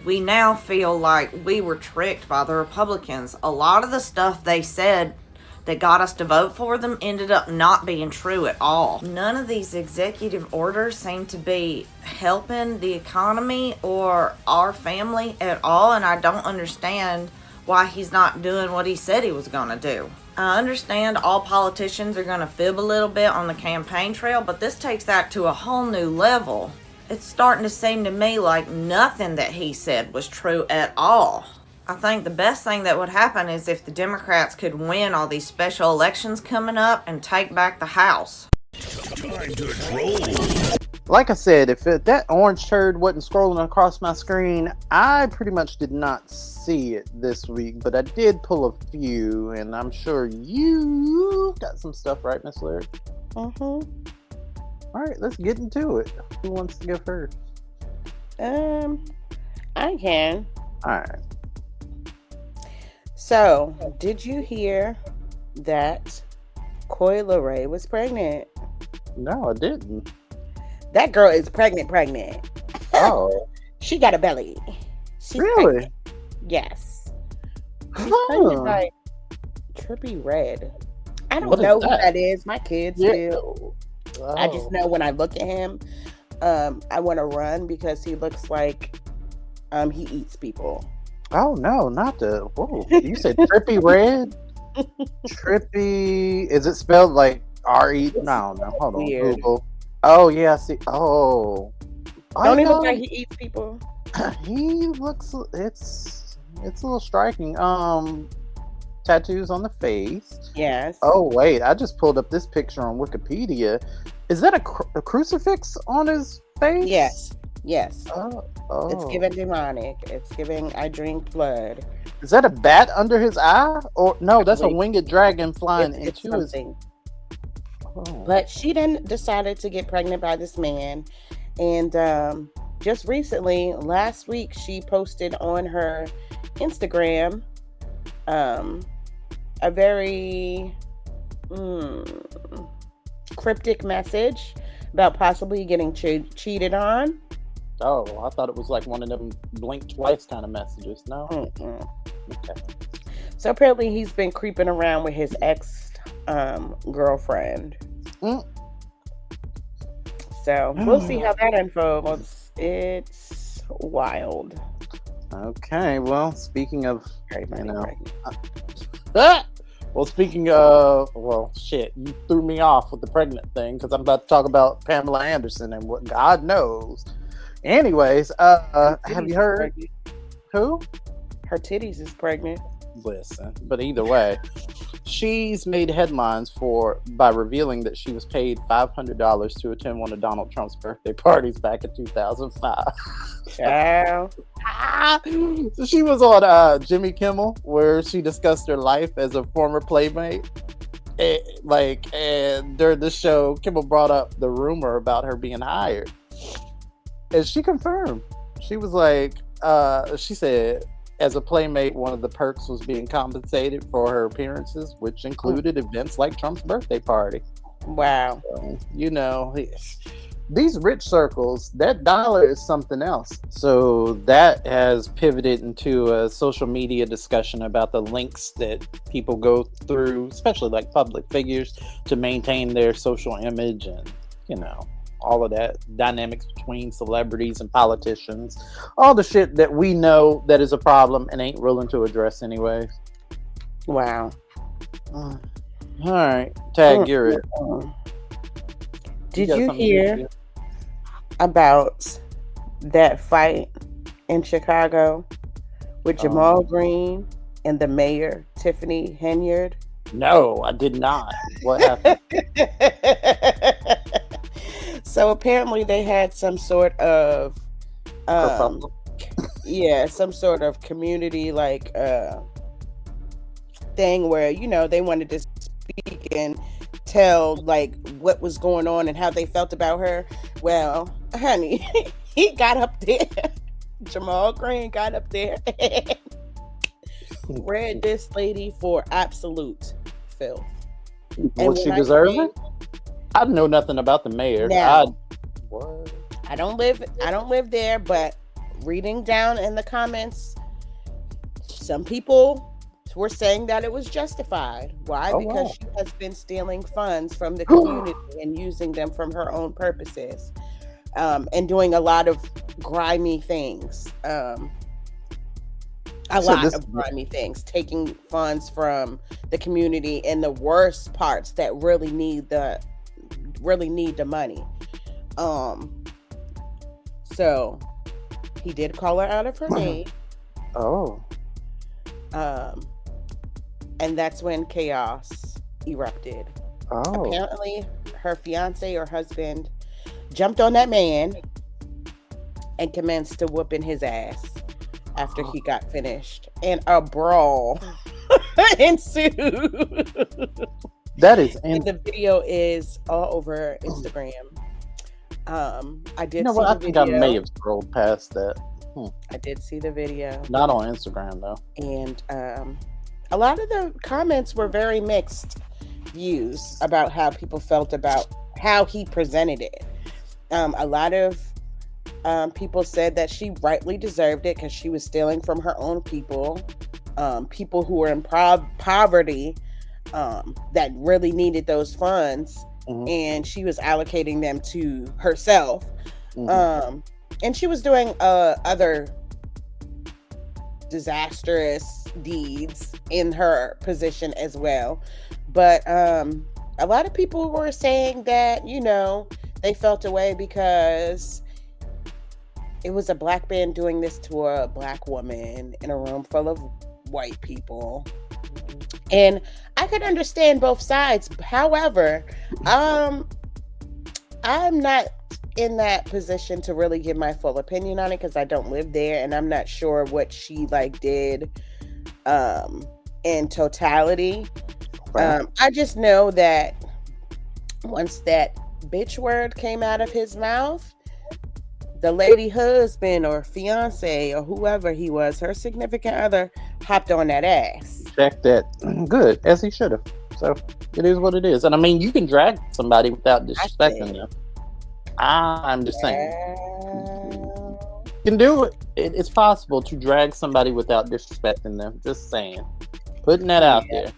We now feel like we were tricked by the Republicans. A lot of the stuff they said that got us to vote for them ended up not being true at all. None of these executive orders seem to be helping the economy or our family at all, and I don't understand why he's not doing what he said he was going to do. I understand all politicians are going to fib a little bit on the campaign trail, but this takes that to a whole new level. It's starting to seem to me like nothing that he said was true at all. I think the best thing that would happen is if the Democrats could win all these special elections coming up and take back the House. Time to troll. Like I said, if that orange turd wasn't scrolling across my screen, I pretty much did not see it this week, but I did pull a few, and I'm sure you got some stuff, right, Miss Lyric? All right, let's get into it. Who wants to go first? I can. All right. So, did you hear that Coi Leray was pregnant? No, I didn't. That girl is pregnant. Oh. She got a belly. She's really? pregnant. Yes. She's pregnant by Trippy Red. I don't What is know who that? that is. My kids Yeah. do. I just know when I look at him, I want to run because he looks like he eats people. Oh no, not the. Whoa. You said Trippy Red? Trippy. Is it spelled like R-E? No. Hold on. Weird. Google. Oh yeah, I see. Oh. Don't he look like he eats people? He looks. It's a little striking. Tattoos on the face. Yes. Oh wait, I just pulled up this picture on Wikipedia. Is that a crucifix on his face? Yes. Oh. It's giving demonic. It's giving I drink blood. Is that a bat under his eye? Or no, that's a winged dragon flying it's into his. something. Oh. But she then decided to get pregnant by this man, and just recently, last week, she posted on her Instagram a very cryptic message about possibly getting cheated on. Oh, I thought it was like one of them blink twice kind of messages. No. Okay. So apparently, he's been creeping around with his ex girlfriend. So we'll see how that unfolds. It's wild. Okay. Well, speaking of, speaking of, shit, you threw me off with the pregnant thing because I'm about to talk about Pamela Anderson and what God knows. Anyways, have you heard who? Her titties is pregnant. Listen, but either way, she's made headlines by revealing that she was paid $500 to attend one of Donald Trump's birthday parties back in 2005. Ciao. So she was on Jimmy Kimmel, where she discussed her life as a former playmate. And during the show, Kimmel brought up the rumor about her being hired, and she confirmed. She was like, she said, as a playmate, one of the perks was being compensated for her appearances, which included events like Trump's birthday party. Wow. So, these rich circles, that dollar is something else. So that has pivoted into a social media discussion about the links that people go through, especially like public figures, to maintain their social image and, all of that dynamics between celebrities and politicians, all the shit that we know that is a problem and ain't willing to address anyways. Wow. All right, Tag, you're it. Did you hear about that fight in Chicago with Jamal Green and the mayor, Tiffany Henyard? No, I did not. What happened? So apparently they had some sort of some sort of community thing where they wanted to speak and tell what was going on and how they felt about her. Well, honey, he got up there. Jamal Green got up there and read this lady for absolute filth. Would she deserve it? I know nothing about the mayor. Now, I don't live there, but reading down in the comments, some people were saying that it was justified. Why? Because she has been stealing funds from the community and using them from her own purposes, and doing a lot of grimy things. Grimy things, taking funds from the community in the worst parts that really need the money. So he did call her out of her name. And that's when chaos erupted. Apparently her fiance or husband jumped on that man and commenced to whooping his ass after he got finished, and a brawl ensued. That is, and the video is all over Instagram. I did. I think I may have scrolled past that. I did see the video. Not on Instagram though. And a lot of the comments were very mixed views about how people felt about how he presented it. A lot of People said that she rightly deserved it because she was stealing from her own people, people who were in poverty, that really needed those funds, and she was allocating them to herself. And she was doing other disastrous deeds in her position as well. But a lot of people were saying that, they felt away because it was a black man doing this to a black woman in a room full of white people. And I could understand both sides. However, I'm not in that position to really give my full opinion on it because I don't live there, and I'm not sure what she did in totality. I just know that once that bitch word came out of his mouth, the lady husband or fiance or whoever he was, her significant other, hopped on that ass. Check that. Good, as he should have. So it is what it is. And I mean, you can drag somebody without disrespecting them. I'm just saying. You can do it. It's possible to drag somebody without disrespecting them. Just saying. Putting that out there.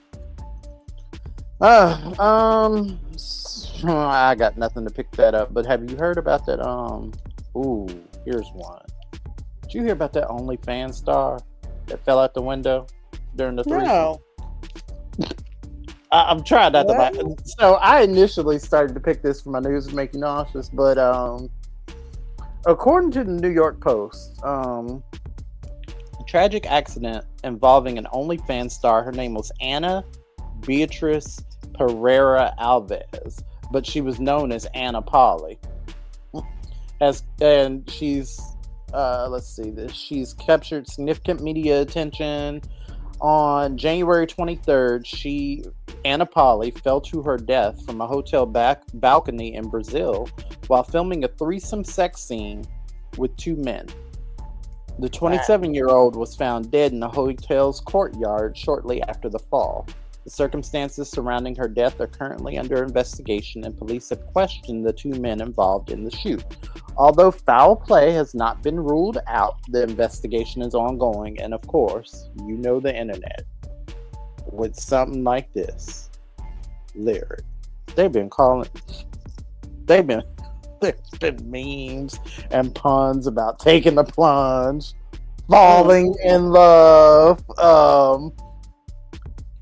I got nothing to pick that up. But have you heard about that? Here's one. Did you hear about that OnlyFans star that fell out the window during the threesome? No. I'm trying not to. So I initially started to pick this for my news to make you nauseous, but according to the New York Post, a tragic accident involving an OnlyFans star. Her name was Anna Beatrice Pereira Alves, but she was known as Anna Polly. And she's she's captured significant media attention. On January 23rd, Anna Polly fell to her death from a hotel balcony in Brazil while filming a threesome sex scene with two men. The 27-year-old was found dead in the hotel's courtyard shortly after the fall. The circumstances surrounding her death are currently under investigation, and police have questioned the two men involved in the shoot. Although foul play has not been ruled out, the investigation is ongoing, and of course, you know the internet. With something like this, lyric, there's been memes and puns about taking the plunge, falling in love.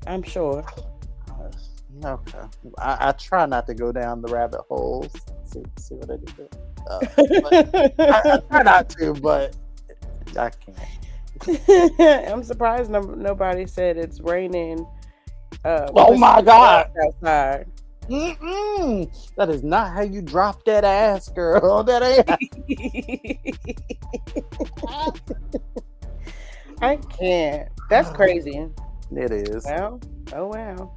I'm sure. Okay. I try not to go down the rabbit holes. See what I do. I try not to, but I can't. I'm surprised nobody said it's raining. Oh my God! Outside. That is not how you drop that ass, girl. That ain't. I can't. That's crazy. It is. Well, oh wow.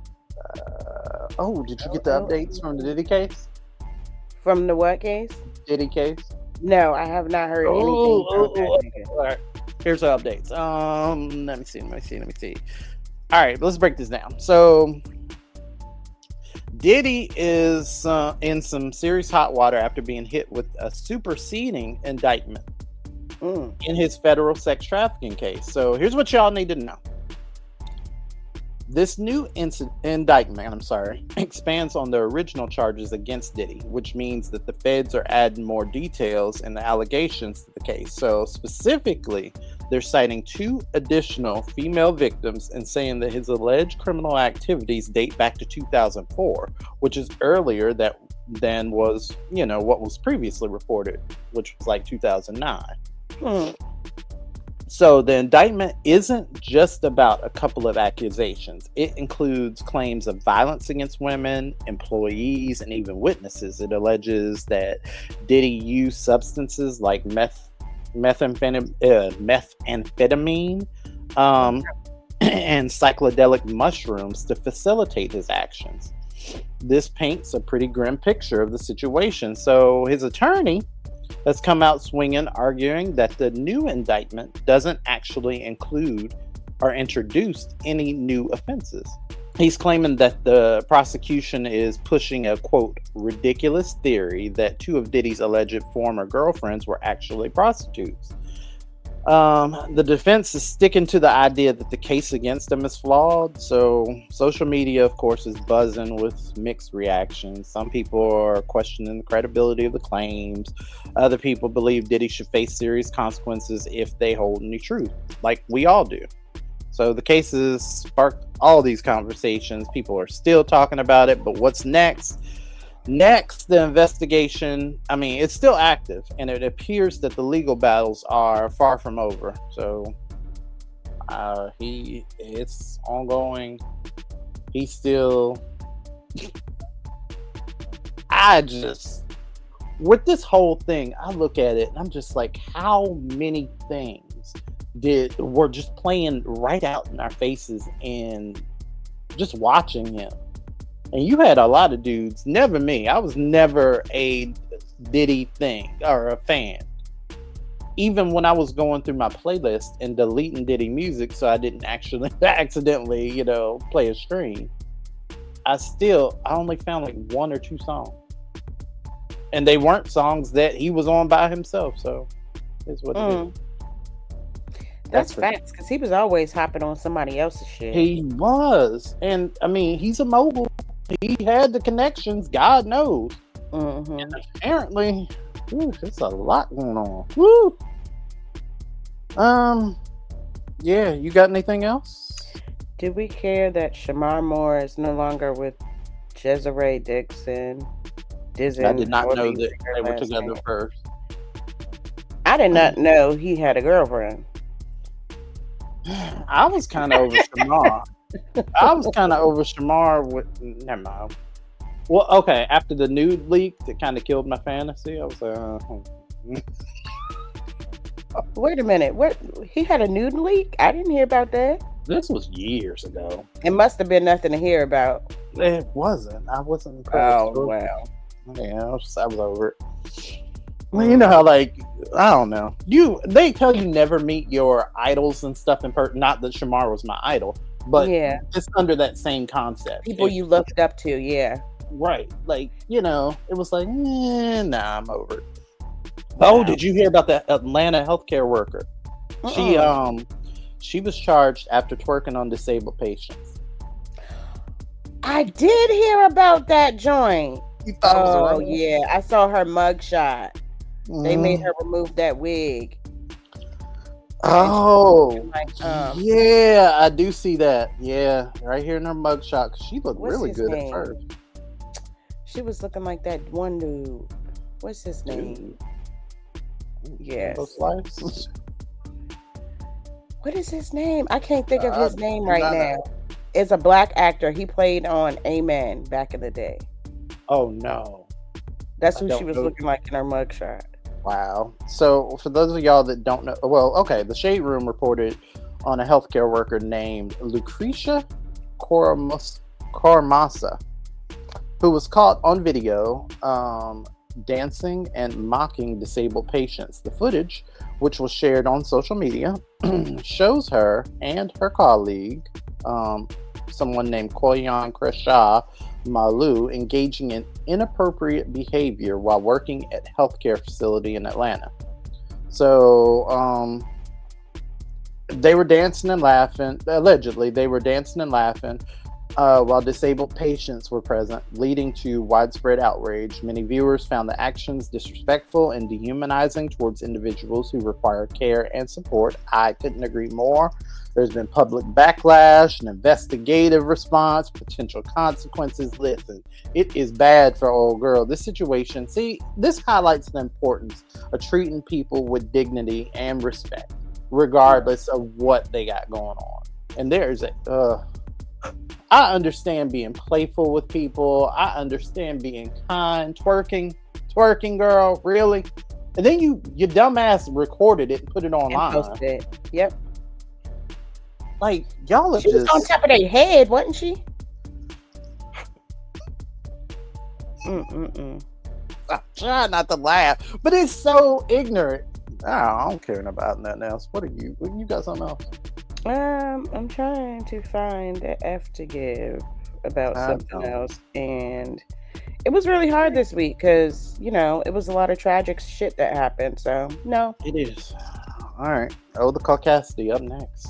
Did you get the updates from the Diddy case? From the what case? Diddy case? No, I have not heard anything. All right. Here's the updates. Let me see. All right, let's break this down. So, Diddy is in some serious hot water after being hit with a superseding indictment in his federal sex trafficking case. So, here's what y'all need to know. This new indictment, expands on the original charges against Diddy, which means that the feds are adding more details and the allegations to the case. So specifically, they're citing two additional female victims and saying that his alleged criminal activities date back to 2004, which is earlier than was, what was previously reported, which was like 2009. So the indictment isn't just about a couple of accusations. It includes claims of violence against women, employees, and even witnesses. It alleges that Diddy used substances like methamphetamine and psychedelic mushrooms to facilitate his actions. This paints a pretty grim picture of the situation. So his attorney has come out swinging, arguing that the new indictment doesn't actually include or introduce any new offenses. He's claiming that the prosecution is pushing a, quote, ridiculous theory that 2 of Diddy's alleged former girlfriends were actually prostitutes. The defense is sticking to the idea that the case against him is flawed. So social media, of course, is buzzing with mixed reactions. Some people are questioning the credibility of the claims. Other people believe Diddy should face serious consequences if they hold any truth, like we all do. So the case has sparked all these conversations. People are still talking about it, but what's next? Next, the investigation, I mean, it's still active, and it appears that the legal battles are far from over. So it's ongoing. He's still, with this whole thing, I look at it and I'm just like, how many things were just playing right out in our faces and just watching him. And you had a lot of dudes, never me. I was never a Diddy thing or a fan. Even when I was going through my playlist and deleting Diddy music so I didn't actually accidentally, play a stream, I only found like 1 or 2 songs. And they weren't songs that he was on by himself, so it's what it is. That's facts, because he was always hopping on somebody else's shit. He was. And, I mean, he's a mogul. He had the connections, God knows. Mm-hmm. And apparently, there's a lot going on. Woo! Yeah, you got anything else? Do we care that Shamar Moore is no longer with Desiree Dixon? I did not know that they were together first. I did not know he had a girlfriend. I was kind of over Shamar. Never mind. Well, okay. After the nude leak, it kind of killed my fantasy. I was like, Wait a minute. What? He had a nude leak? I didn't hear about that. This was years ago. It must have been nothing to hear about. It wasn't. I wasn't impressed. Oh, wow. Yeah, I was over it. Well, you know how, like, I don't know. They tell you never meet your idols and stuff in person. Not that Shamar was my idol, but it's under that same concept. People you looked up to, yeah. Right. Like, it was like, nah, I'm over it. Wow. Oh, did you hear about that Atlanta healthcare worker? She was charged after twerking on disabled patients. I did hear about that joint. Oh, yeah. I saw her mugshot. They made her remove that wig. Oh, yeah, I do see that. Yeah, right here in her mugshot. She looked really good at first. She was looking like that one dude. What's his name? Yes. What is his name? I can't think of his name right now. It's a black actor. He played on Amen back in the day. Oh, no. That's who she was looking like in her mugshot. Wow. So, for those of y'all that don't know, the Shade Room reported on a healthcare worker named Lucretia Cormasa, who was caught on video dancing and mocking disabled patients. The footage, which was shared on social media, shows her and her colleague, someone named Koyan Kresha Malu, engaging in inappropriate behavior while working at a healthcare facility in Atlanta. So they were dancing and laughing. Allegedly, they were dancing and laughing while disabled patients were present, leading to widespread outrage. Many viewers found the actions disrespectful and dehumanizing towards individuals who require care and support. I couldn't agree more. There's been public backlash, an investigative response, potential consequences. Listen, it is bad for old girl. This situation, this highlights the importance of treating people with dignity and respect, regardless of what they got going on. And there's I understand being playful with people. I understand being kind. Twerking, girl, really? And then your dumbass recorded it and put it online. And posted it. Yep. Like, y'all are She was on top of their head, wasn't she? I'm trying not to laugh, but it's so ignorant. I don't care about nothing else. What you got something else? I'm trying to find the F to give about I something don't. else, and it was really hard this week because it was a lot of tragic shit that happened. So no. It is. All right. Oh, the caucasity up next.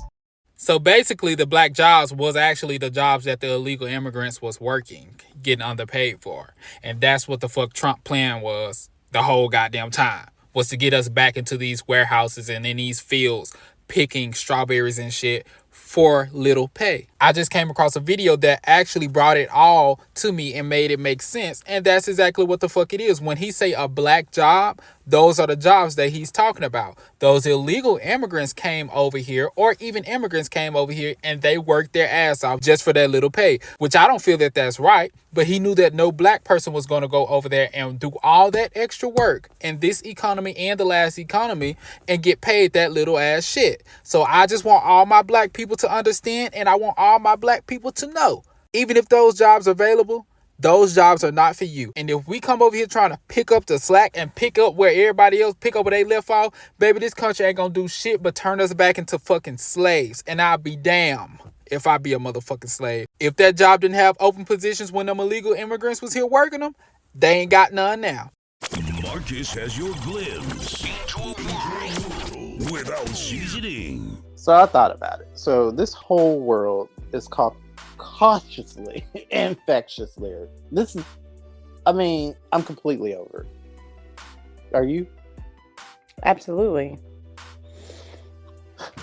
So basically, the black jobs was actually the jobs that the illegal immigrants was working, getting underpaid for. And that's what the fuck Trump plan was the whole goddamn time, was to get us back into these warehouses and in these fields picking strawberries and shit for little pay. I just came across a video that actually brought it all to me and made it make sense. And that's exactly what the fuck it is. When he say a black job, those are the jobs that he's talking about. Those illegal immigrants came over here, or even immigrants came over here, and they worked their ass off just for that little pay, which I don't feel that that's right. But he knew that no black person was going to go over there and do all that extra work in this economy and the last economy and get paid that little ass shit. So I just want all my black people to understand, and I want all my black people to know, even if those jobs are available, those jobs are not for you. And if we come over here trying to pick up the slack and pick up where everybody else pick up where they left off, baby, this country ain't gonna do shit but turn us back into fucking slaves. And I'll be damned if I be a motherfucking slave. If that job didn't have open positions when them illegal immigrants was here working them, they ain't got none now. Marcus has your glimpse into a world without seasoning. So I thought about it. So this whole world is called cautiously infectious lyric. This is, I'm completely over it. Are you? Absolutely.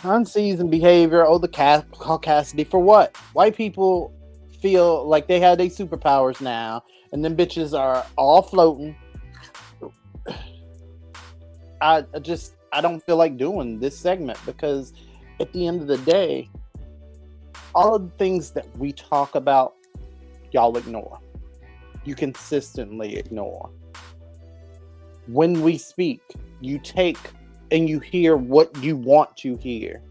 Unseasoned behavior. Oh, the caucasity for what? White people feel like they have their superpowers now, and then bitches are all floating. I don't feel like doing this segment because at the end of the day, all of the things that we talk about, y'all ignore. You consistently ignore. When we speak, you take and you hear what you want to hear,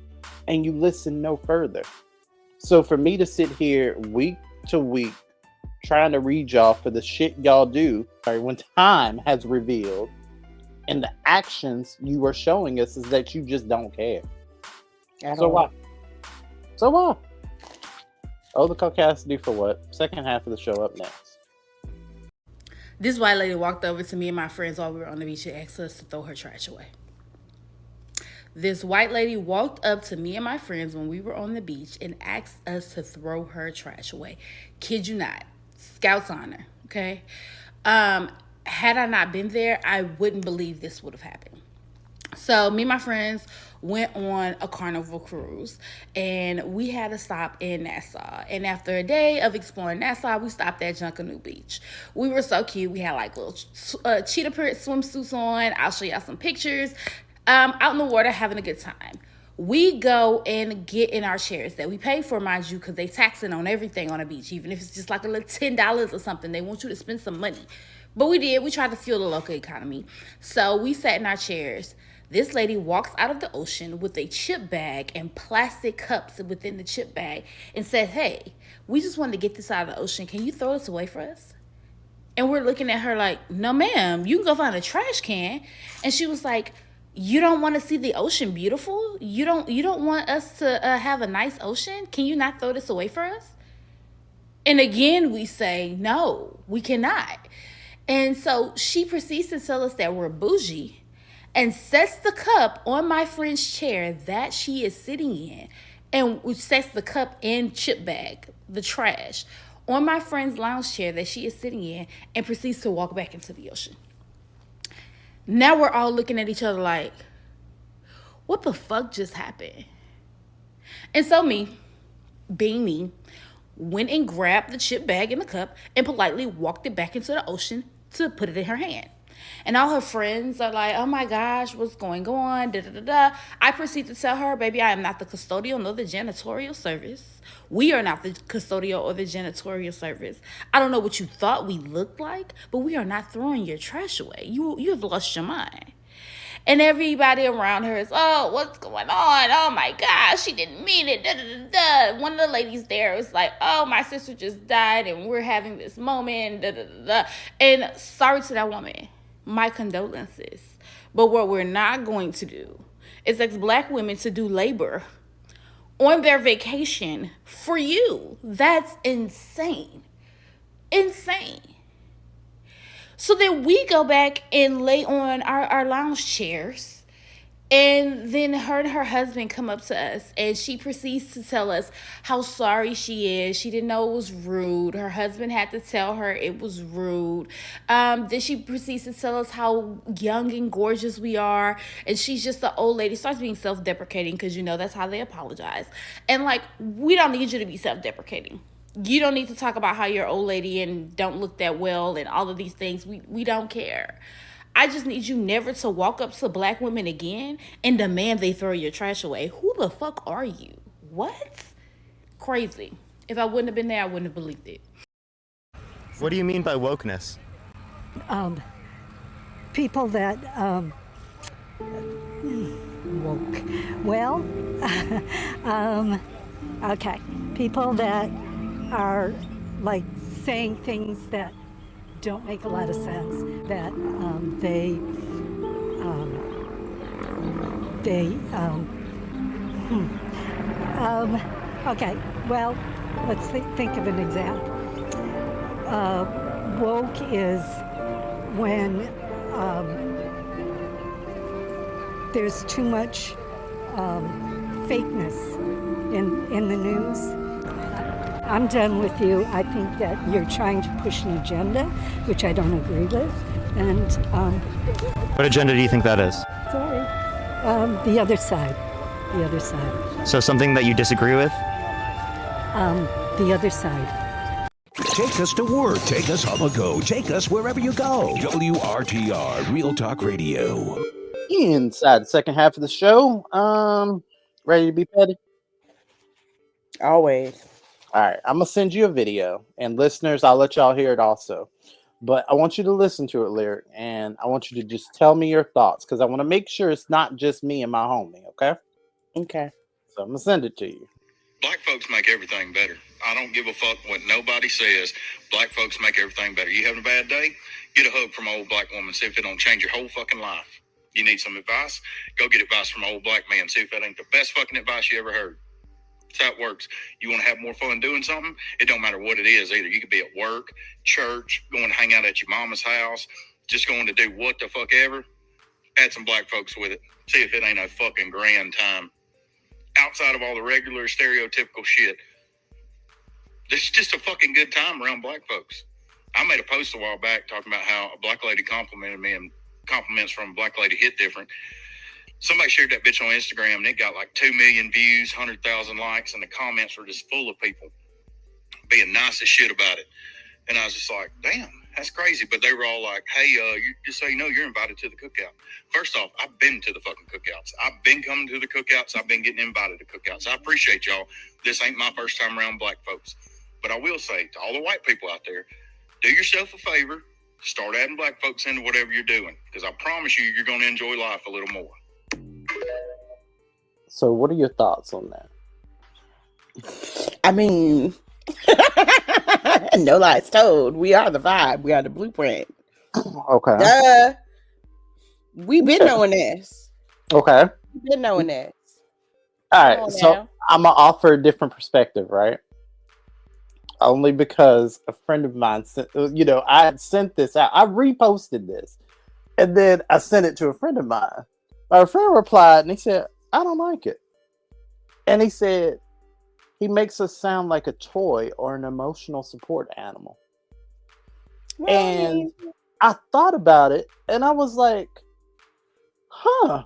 and you listen no further. So for me to sit here week to week trying to read y'all for the shit y'all do, when time has revealed and the actions you are showing us is that you just don't care. So why? So why? Oh, the caucasity for what? Second half of the show up next. This white lady walked over to me and my friends while we were on the beach and asked us to throw her trash away. This white lady walked up to me and my friends when we were on the beach and asked us to throw her trash away. Kid you not. Scout's honor, okay? Had I not been there, I wouldn't believe this would have happened. So me and my friends went on a carnival cruise, and we had a stop in Nassau. And after a day of exploring Nassau, we stopped at Junkanoo Beach. We were so cute. We had like little cheetah print swimsuits on. I'll show y'all some pictures. Out in the water, having a good time. We go and get in our chairs that we pay for, mind you, because they taxing on everything on a beach. Even if it's just like a little $10 or something, they want you to spend some money. But we did. We tried to fuel the local economy. So we sat in our chairs. This lady walks out of the ocean with a chip bag and plastic cups within the chip bag and said, "Hey, we just wanted to get this out of the ocean. Can you throw this away for us?" And we're looking at her like, "No, ma'am, you can go find a trash can." And she was like, "You don't want to see the ocean beautiful? You don't want us to have a nice ocean? Can you not throw this away for us?" And again, we say, "No, we cannot." And so she proceeds to tell us that we're bougie and sets the cup on my friend's chair that she is sitting in, and sets the cup and chip bag, the trash, on my friend's lounge chair that she is sitting in, and proceeds to walk back into the ocean. Now we're all looking at each other like, what the fuck just happened? And so me, being me, went and grabbed the chip bag and the cup and politely walked it back into the ocean to put it in her hand. And all her friends are like, "Oh my gosh, what's going on? Da, da, da, da." I proceed to tell her, "Baby, I am not the custodial nor the janitorial service. We are not the custodial or the janitorial service. I don't know what you thought we looked like, but we are not throwing your trash away. You have lost your mind." And everybody around her is, "Oh, what's going on? Oh my gosh, she didn't mean it. Da, da, da, da." One of the ladies there was like, "Oh, my sister just died and we're having this moment. Da, da, da, da." And sorry to that woman. My condolences. But what we're not going to do is ask black women to do labor on their vacation for you. That's insane. Insane. So then we go back and lay on our lounge chairs. And then her and her husband come up to us, and she proceeds to tell us how sorry she is. She didn't know it was rude. Her husband had to tell her it was rude. Then she proceeds to tell us how young and gorgeous we are, and she's just the old lady. Starts being self-deprecating because, you know, that's how they apologize. And, like, we don't need you to be self-deprecating. You don't need to talk about how you're old lady and don't look that well and all of these things. We don't care. I just need you never to walk up to black women again and demand they throw your trash away. Who the fuck are you? What? Crazy. If I wouldn't have been there, I wouldn't have believed it. What do you mean by wokeness? People that woke. Well, okay. People that are like saying things that don't make a lot of sense, that okay, well, let's think of an example. Woke is when there's too much fakeness in the news. I'm done with you. I think that you're trying to push an agenda, which I don't agree with. And What agenda do you think that is? sorry, the other side. The other side. So something that you disagree with? The other side. Take us to work. Take us on the go. Take us wherever you go. WRTR, Real Talk Radio. Inside the second half of the show. Ready to be petty? Always. All right, I'm gonna send you a video, and listeners, I'll let y'all hear it also. But I want you to listen to it, Lyric, and I want you to just tell me your thoughts, because I want to make sure it's not just me and my homie, okay? Okay. So I'm gonna send it to you. Black folks make everything better. I don't give a fuck what nobody says. Black folks make everything better. You having a bad day? Get a hug from an old black woman. See if it don't change your whole fucking life. You need some advice? Go get advice from an old black man. See if that ain't the best fucking advice you ever heard. That's how it works. You want to have more fun doing something? It don't matter what it is either. You could be at work, church, going to hang out at your mama's house, just going to do what the fuck ever. Add some black folks with it. See if it ain't a fucking grand time. Outside of all the regular stereotypical shit, it's just a fucking good time around black folks. I made a post a while back talking about how a black lady complimented me, and compliments from a black lady hit different. Somebody shared that bitch on Instagram, and it got like 2 million views, 100,000 likes, and the comments were just full of people being nice as shit about it. And I was just like, damn, that's crazy. But they were all like, hey, you, just so you know, you're invited to the cookout. First off, I've been to the fucking cookouts. I've been coming to the cookouts. I've been getting invited to cookouts. I appreciate y'all. This ain't my first time around black folks. But I will say to all the white people out there, do yourself a favor. Start adding black folks into whatever you're doing. Because I promise you, you're going to enjoy life a little more. So what are your thoughts on that? I mean, no lies told. We are the vibe. We are the blueprint. Okay. Duh. We've been knowing this. Okay. We've been knowing this. All right. So I'm going to offer a different perspective, right? Only because a friend of mine sent, I had sent this out. I reposted this. And then I sent it to a friend of mine. My friend replied and he said, I don't like it. And he said, he makes us sound like a toy or an emotional support animal. Well, and I thought about it and I was like, huh.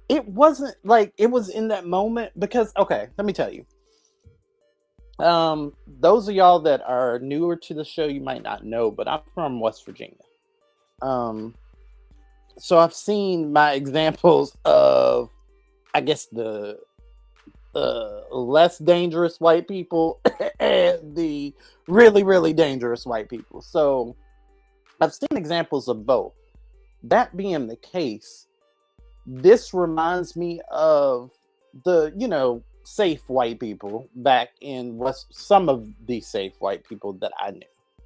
It wasn't like it was in that moment because, okay, let me tell you. Those of y'all that are newer to the show, you might not know, but I'm from West Virginia. So I've seen my examples of, I guess, the less dangerous white people and the really, really dangerous white people. So I've seen examples of both. That being the case, this reminds me of the, safe white people back in some of the safe white people that I knew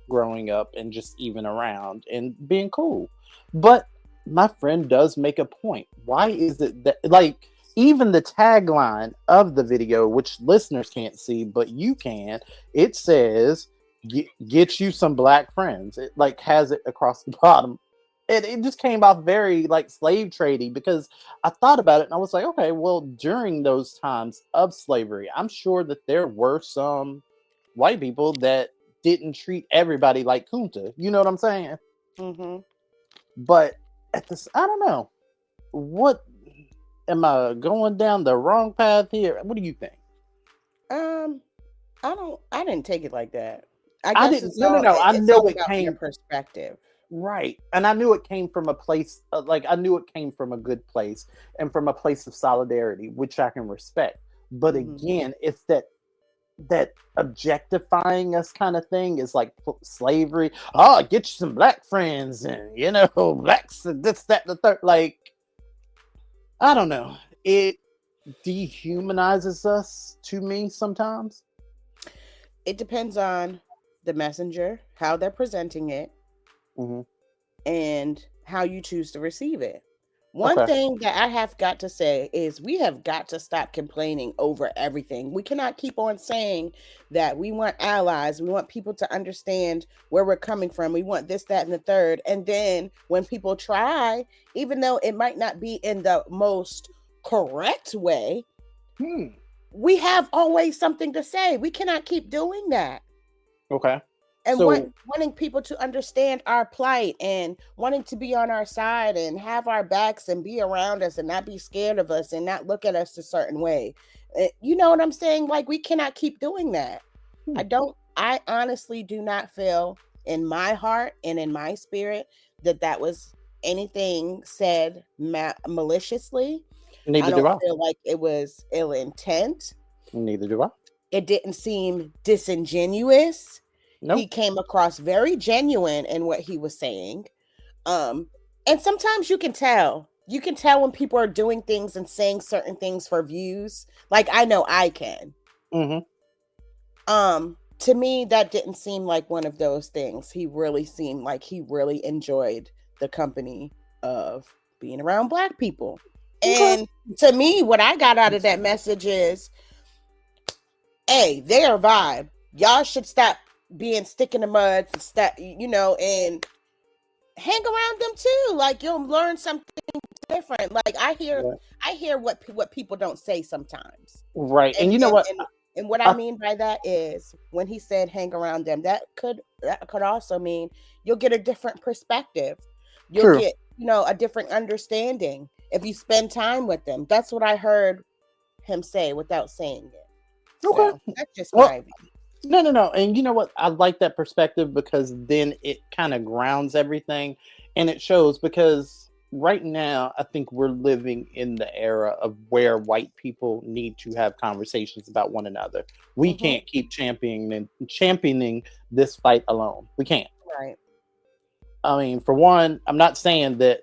growing up and just even around and being cool. But my friend does make a point. Why is it that, like, Even the tagline of the video, which listeners can't see, but you can, it says, get you some black friends. It like has it across the bottom. It just came off very like slave trading, because I thought about it and I was like, okay, well, during those times of slavery, I'm sure that there were some white people that didn't treat everybody like Kunta. You know what I'm saying? Mm-hmm. But at this, I don't know. What am I going down the wrong path here? What do you think? I didn't take it like that. I I guess didn't. No. I it's know all it about your came perspective. right, and I knew it came from a place like I knew it came from a good place and from a place of solidarity, which I can respect. But Mm-hmm. again, it's that objectifying us kind of thing is like slavery. Oh, get you some black friends, and blacks, this, that, the third. Like, I don't know. It dehumanizes us to me sometimes. It depends on the messenger, how they're presenting it, Mm-hmm. and how you choose to receive it. One Okay. thing that I have got to say is we have got to stop complaining over everything. We cannot keep on saying that we want allies. We want people to understand where we're coming from. We want this, that, and the third. And then when people try, even though it might not be in the most correct way, we have always something to say. We cannot keep doing that. Okay. And So, wanting people to understand our plight and wanting to be on our side and have our backs and be around us and not be scared of us and not look at us a certain way. You know what I'm saying? Like, we cannot keep doing that. I honestly do not feel in my heart and in my spirit that was anything said maliciously. neither I do don't I. feel like it was ill intent. Neither do I. It didn't seem disingenuous. Nope. He came across very genuine in what he was saying. And sometimes you can tell when people are doing things and saying certain things for views. Like, I know I can. Mm-hmm. To me, that didn't seem like one of those things. He really seemed like he really enjoyed the company of being around black people. And to me, what I got out of that message is, hey, they're a vibe. Y'all should stop being stick in the mud and stop, and hang around them too. Like, you'll learn something different. Like, I hear what people don't say sometimes. Right. And you know what? And what I mean by that is when he said hang around them, that could also mean you'll get a different perspective. You'll get, a different understanding if you spend time with them. That's what I heard him say without saying it. Okay. So that's just my view. No. And you know what? I like that perspective, because then it kind of grounds everything, and it shows, because right now I think we're living in the era of where white people need to have conversations about one another. We can't keep championing this fight alone. We can't. Right. I mean, for one, I'm not saying that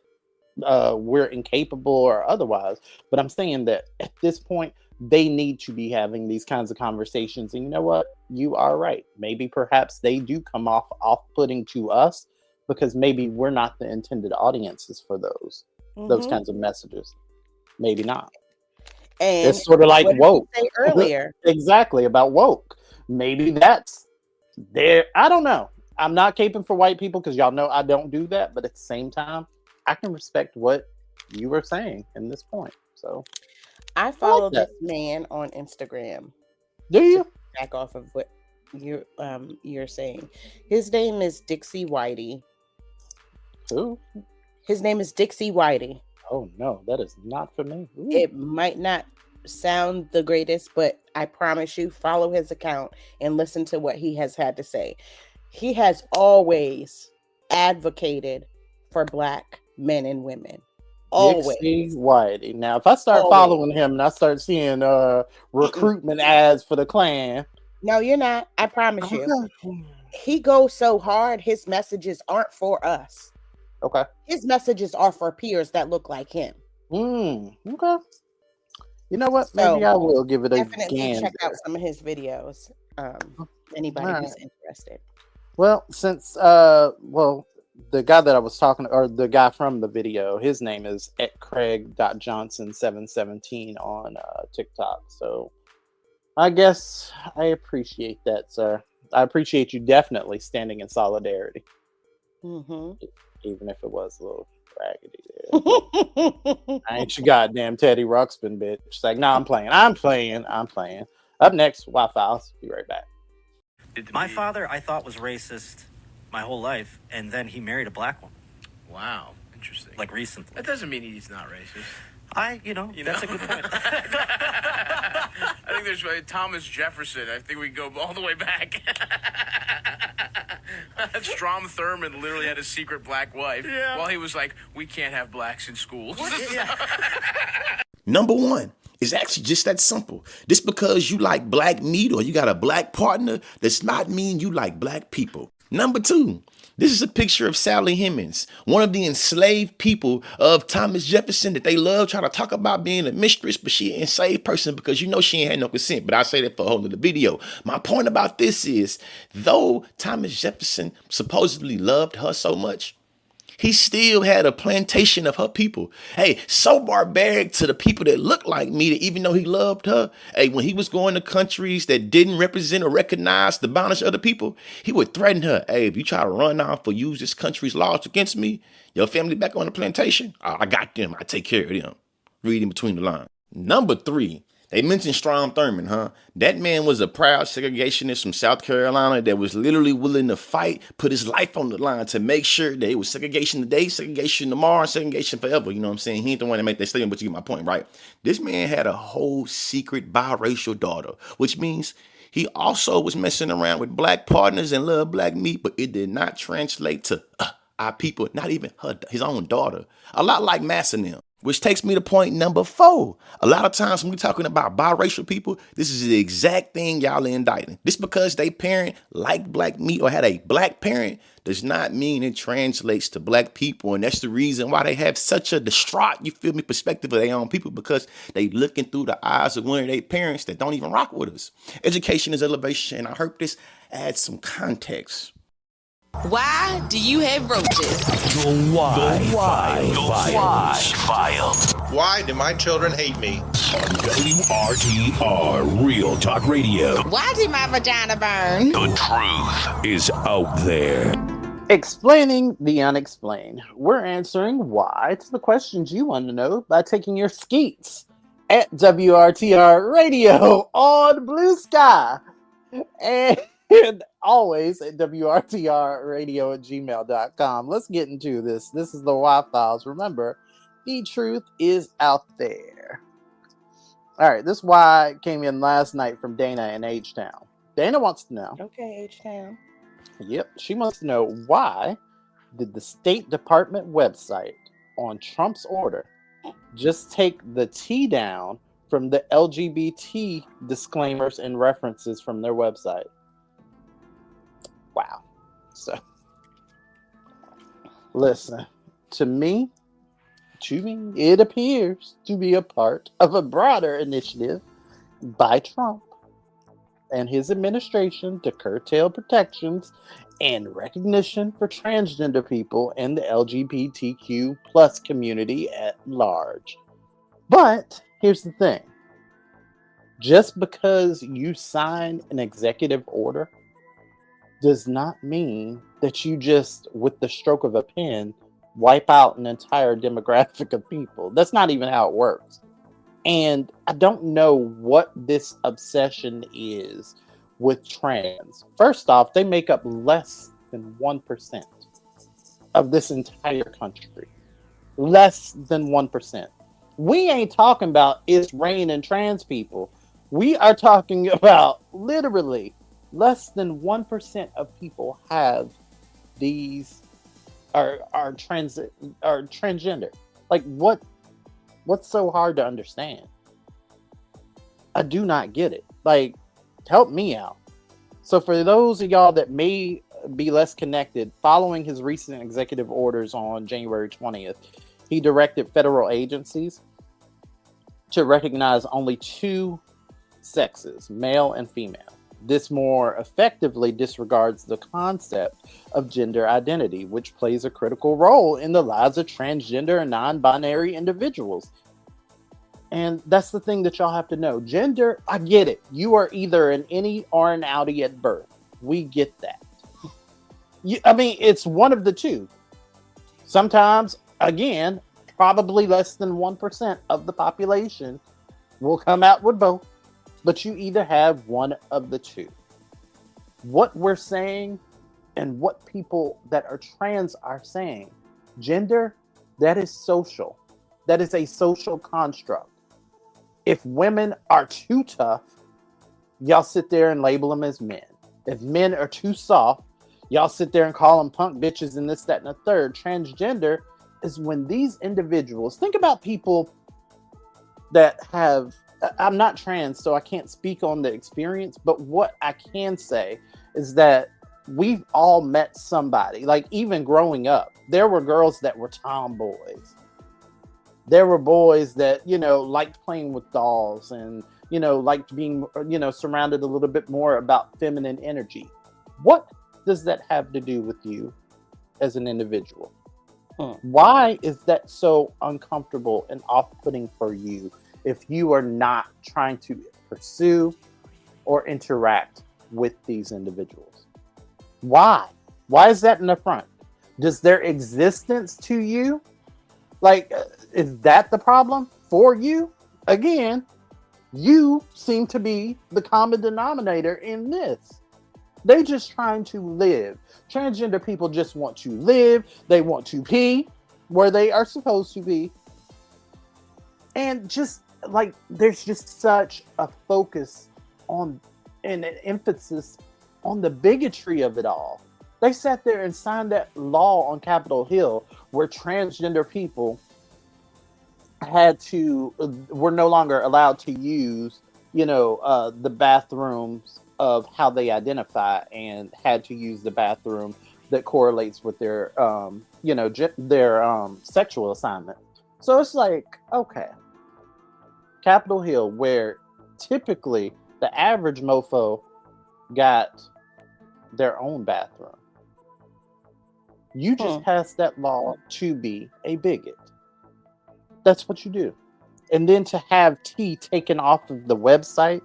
we're incapable or otherwise, but I'm saying that at this point, they need to be having these kinds of conversations. And you know what? You are right. Maybe perhaps they do come off-putting to us, because maybe we're not the intended audiences for those kinds of messages. Maybe not. And it's sort of like woke. Say earlier. Exactly, about woke. Maybe that's there. I don't know. I'm not caping for white people, because y'all know I don't do that. But at the same time, I can respect what you were saying in this point. So I follow this man on Instagram. Do you? Back off of what you're saying. His name is Dixie Whitey. Who? His name is Dixie Whitey. Oh no, that is not for me. Ooh. It might not sound the greatest, but I promise you, follow his account and listen to what he has had to say. He has always advocated for black men and women. Always. Dixie Whitey. Now, if I start following him and I start seeing recruitment ads for the Klan. No, you're not. I promise you. He goes so hard, his messages aren't for us. Okay. His messages are for peers that look like him. Okay. You know what? Maybe I will give it a definitely check out some of his videos. Anybody who's interested. Well, since the guy that I was talking, or the guy from the video, his name is @Craig.Johnson717 on TikTok. So I guess I appreciate that, sir. I appreciate you definitely standing in solidarity, Mm-hmm. even if it was a little raggedy there. I ain't your goddamn Teddy Ruxpin, bitch. It's like, nah, I'm playing. Up next, Wild Files. Be right back. My father, I thought, was racist my whole life, and then he married a black woman. Wow, interesting. Like recently. That doesn't mean he's not racist. That's a good point. I think there's Thomas Jefferson. I think we go all the way back. Strom Thurmond literally had a secret black wife while he was like, we can't have blacks in schools. Number one, it's actually just that simple. Just because you like black meat or you got a black partner does not mean you like black people. Number two, this is a picture of Sally Hemings, one of the enslaved people of Thomas Jefferson that they love trying to talk about being a mistress, but she an enslaved person because you know she ain't had no consent. But I say that for a whole nother video. My point about this is, though Thomas Jefferson supposedly loved her so much, he still had a plantation of her people. Hey, so barbaric to the people that look like me that even though he loved her, hey, when he was going to countries that didn't represent or recognize the boundaries of other people, he would threaten her. Hey, if you try to run off or use this country's laws against me, your family back on the plantation, I got them. I take care of them. Read in between the lines. Number three, they mentioned Strom Thurmond, huh? That man was a proud segregationist from South Carolina that was literally willing to fight, put his life on the line to make sure that it was segregation today, segregation tomorrow, and segregation forever. You know what I'm saying? He ain't the one that made that statement, but you get my point, right? This man had a whole secret biracial daughter, which means he also was messing around with black partners and loved black meat, but it did not translate to our people, not even his own daughter. A lot like Massa and them. Which takes me to point number 4. A lot of times when we're talking about biracial people, this is the exact thing y'all are indicting. Just because they parent like black meat or had a black parent does not mean it translates to black people. And that's the reason why they have such a distraught, you feel me, perspective of their own people, because they looking through the eyes of one of their parents that don't even rock with us. Education is elevation. And I hope this adds some context. Why do you have roaches? The Why File. Why do my children hate me? On WRTR Real Talk Radio. Why did my vagina burn? The truth is out there. Explaining the unexplained. We're answering why to the questions you want to know by taking your skeets at WRTR Radio on Blue Sky. And always at WRTRradio@gmail.com. Let's get into this. This is the Why Files. Remember, the truth is out there. All right, this why came in last night from Dana in H-Town. Dana wants to know. Okay, H-Town. Yep, she wants to know, why did the State Department website on Trump's order just take the T down from the LGBT disclaimers and references from their website? Wow. So, listen, to me, it appears to be a part of a broader initiative by Trump and his administration to curtail protections and recognition for transgender people and the LGBTQ plus community at large. But here's the thing. Just because you sign an executive order does not mean that you just, with the stroke of a pen, wipe out an entire demographic of people. That's not even how it works. And I don't know what this obsession is with trans. First off, they make up less than 1% of this entire country. Less than 1%. We ain't talking about it's raining trans people. We are talking about literally less than 1% of people have these are transgender. Like, what's so hard to understand? I do not get it. Like, help me out. So for those of y'all that may be less connected, following his recent executive orders on January 20th, he directed federal agencies to recognize only 2 sexes, male and female. This more effectively disregards the concept of gender identity, which plays a critical role in the lives of transgender and non-binary individuals. And that's the thing that y'all have to know. Gender, I get it. You are either an innie or an outie at birth. We get that. I mean, it's one of the two. Sometimes, again, probably less than 1% of the population will come out with both. But you either have one of the two. What we're saying and what people that are trans are saying, gender, that is social. That is a social construct. If women are too tough, y'all sit there and label them as men. If men are too soft, y'all sit there and call them punk bitches and this, that, and the third. Transgender is when these individuals, think about people that have, I'm not trans, so I can't speak on the experience, but what I can say is that we've all met somebody, like even growing up, there were girls that were tomboys. There were boys that, liked playing with dolls and, liked being, surrounded a little bit more about feminine energy. What does that have to do with you as an individual? Why is that so uncomfortable and off-putting for you if you are not trying to pursue or interact with these individuals? Why? Why is that in the front? Does their existence to you, is that the problem for you? Again, you seem to be the common denominator in this. They just trying to live. Transgender people just want to live. They want to be where they are supposed to be. And just there's just such a focus on and an emphasis on the bigotry of it all. They sat there and signed that law on Capitol Hill where transgender people were no longer allowed to use, the bathrooms of how they identify and had to use the bathroom that correlates with their, their sexual assignment. So it's okay. Capitol Hill, where typically the average mofo got their own bathroom. You just passed that law to be a bigot. That's what you do. And then to have T taken off of the website,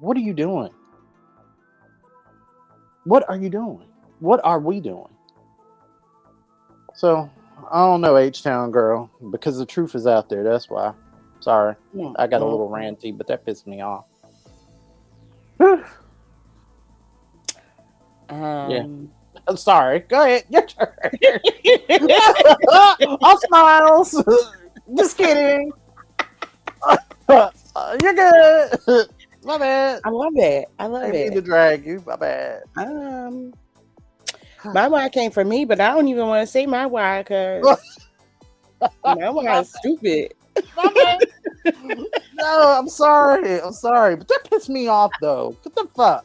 what are you doing? What are you doing? What are we doing? So, I don't know, H-Town girl, because the truth is out there. That's why. Sorry. I got a little ranty, but that pissed me off. Yeah. I'm sorry. Go ahead. Your turn. All smiles. Just kidding. You're good. My bad. I love it. I mean to drag you. My bad. My why came from me, but I don't even want to say my why because my why is stupid. No, I'm sorry. But that pissed me off, though. What the fuck?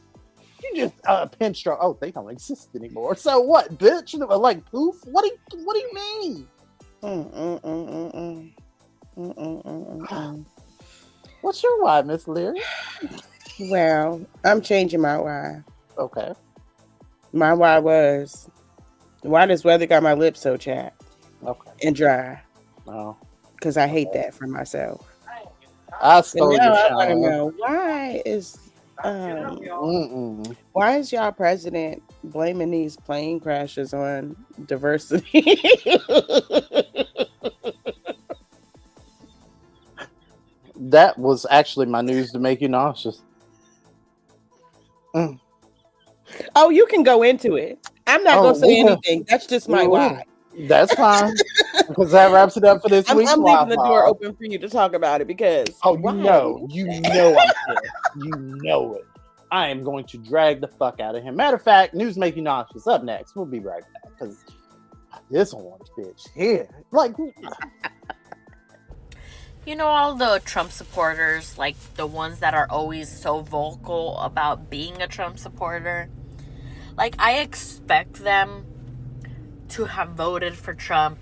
You just pinch stroke. Oh, they don't exist anymore. So what, bitch? Like poof? What do you mean? What's your why, Miss Leary? Well, I'm changing my why. Okay. My why was, why does weather got my lips so chapped? Okay. And dry? Oh. Because I hate that for myself. I stole your I want to shower. know why is y'all president blaming these plane crashes on diversity? That was actually my news to make you nauseous. Oh, you can go into it. I'm not going to say anything. That's just my why. That's fine. Because that wraps it up for this week. I'm leaving the door open for you to talk about it because you know I'm pissed. You know it. I am going to drag the fuck out of him. Matter of fact, news make you nauseous. Up next, we'll be right back because this orange bitch here, all the Trump supporters, like the ones that are always so vocal about being a Trump supporter, I expect them to have voted for Trump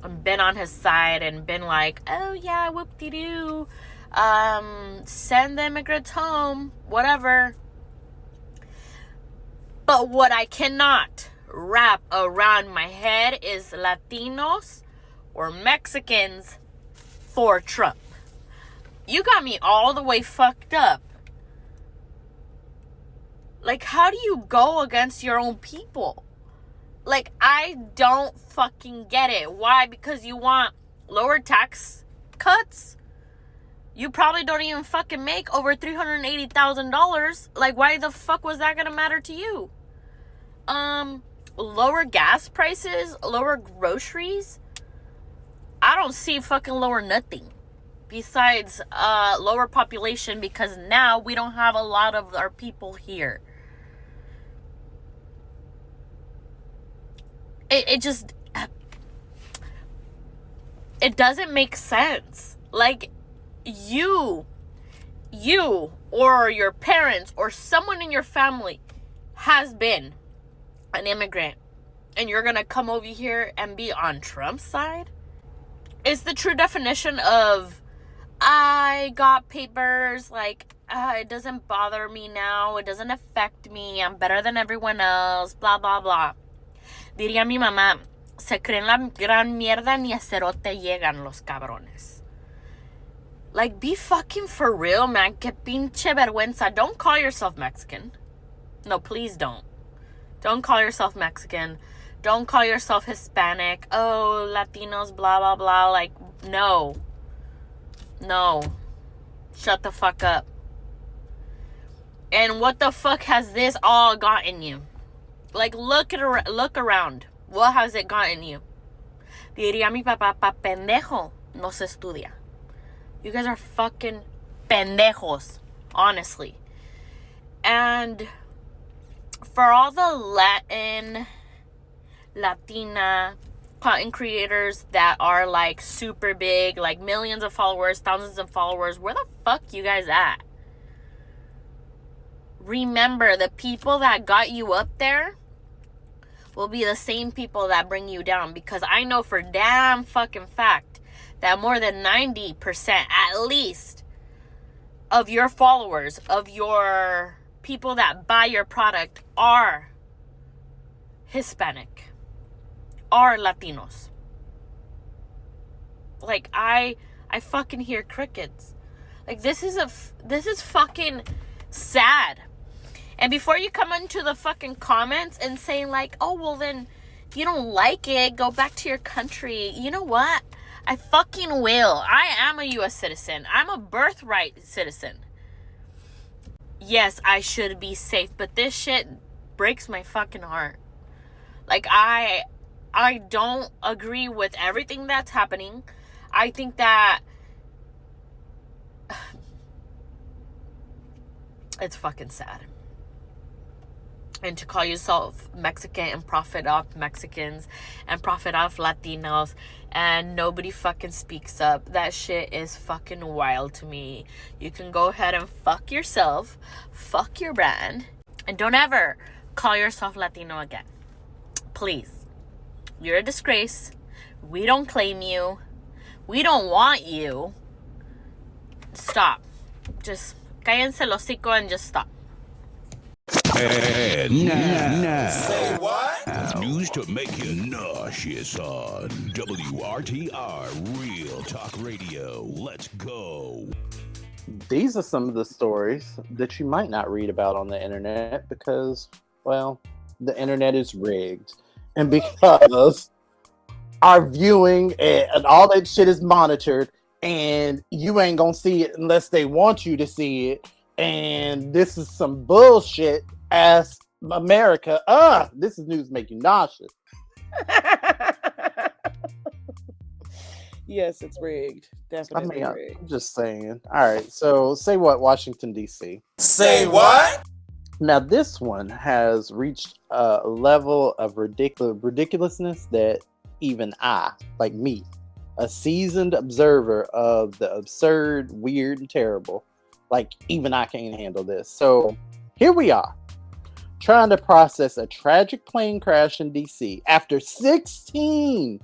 and been on his side and been like, oh yeah, whoop-de-doo, Send the immigrants home, whatever. But what I cannot wrap around my head is Latinos or Mexicans for Trump. You got me all the way fucked up. Like, how do you go against your own people? Like, I don't fucking get it. Why? Because you want lower tax cuts? You probably don't even fucking make over $380,000. Like, why the fuck was that gonna matter to you? Lower gas prices, lower groceries. I don't see fucking lower nothing. Besides, lower population, because now we don't have a lot of our people here. It just, it doesn't make sense. Like, you or your parents or someone in your family has been an immigrant, and you're gonna come over here and be on Trump's side? It's the true definition of, I got papers, like, it doesn't bother me now, it doesn't affect me, I'm better than everyone else, blah, blah, blah. Diría mi mamá, se creen la gran mierda, ni a cerote llegan los cabrones. Like, be fucking for real, man. Que pinche vergüenza. Don't call yourself Mexican. No, please don't. Don't call yourself Mexican. Don't call yourself Hispanic. Oh, Latinos, blah, blah, blah. Like, no. No. Shut the fuck up. And what the fuck has this all gotten you? Like, look around. What has it gotten you? Diría mi papá, pa pendejo no se estudia. You guys are fucking pendejos, honestly. And for all the Latina content creators that are like super big, like millions of followers, thousands of followers, where the fuck you guys at? Remember, the people that got you up there will be the same people that bring you down, because I know for damn fucking fact that more than 90% at least of your followers, of your people that buy your product, are Hispanic, are Latinos. Like, I fucking hear crickets. Like, this is fucking sad. And before you come into the fucking comments and saying like, oh, well then, if you don't like it, go back to your country. You know what? I fucking will. I am a U.S. citizen. I'm a birthright citizen. Yes, I should be safe, but this shit breaks my fucking heart. Like, I don't agree with everything that's happening. I think that it's fucking sad. And to call yourself Mexican and profit off Mexicans and profit off Latinos and nobody fucking speaks up, that shit is fucking wild to me. You can go ahead and fuck yourself, fuck your brand, and don't ever call yourself Latino again. Please. You're a disgrace. We don't claim you. We don't want you. Stop. Just cállense el hocico and just stop. And now, say what? News to make you nauseous on WRTR Real Talk Radio. Let's go. These are some of the stories that you might not read about on the internet because, well, the internet is rigged. And because our viewing and all that shit is monitored, and you ain't gonna see it unless they want you to see it. And this is some bullshit ass America. This is news making nauseous. Yes, it's rigged. Definitely rigged. I'm just saying. All right, so say what, Washington, D.C.? Say what? Now, this one has reached a level of ridiculousness that even I, like me, a seasoned observer of the absurd, weird, and terrible, like even I can't handle this. So here we are, trying to process a tragic plane crash in D.C. after 16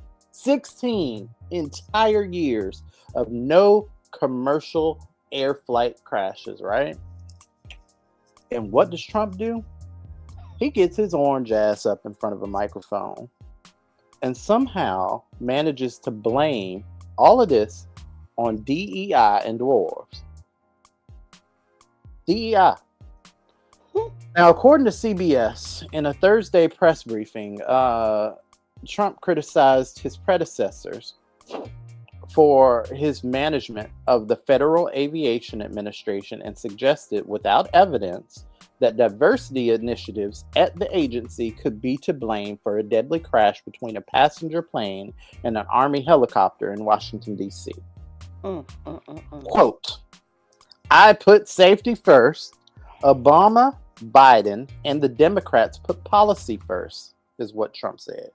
entire years of no commercial air flight crashes, right? And what does Trump do? He gets his orange ass up in front of a microphone and somehow manages to blame all of this on DEI and dwarves. DEI. Now, according to CBS, in a Thursday press briefing, Trump criticized his predecessors for his management of the Federal Aviation Administration and suggested, without evidence, that diversity initiatives at the agency could be to blame for a deadly crash between a passenger plane and an Army helicopter in Washington, D.C. Quote, I put safety first. Obama, Biden, and the Democrats put policy first, is what Trump said.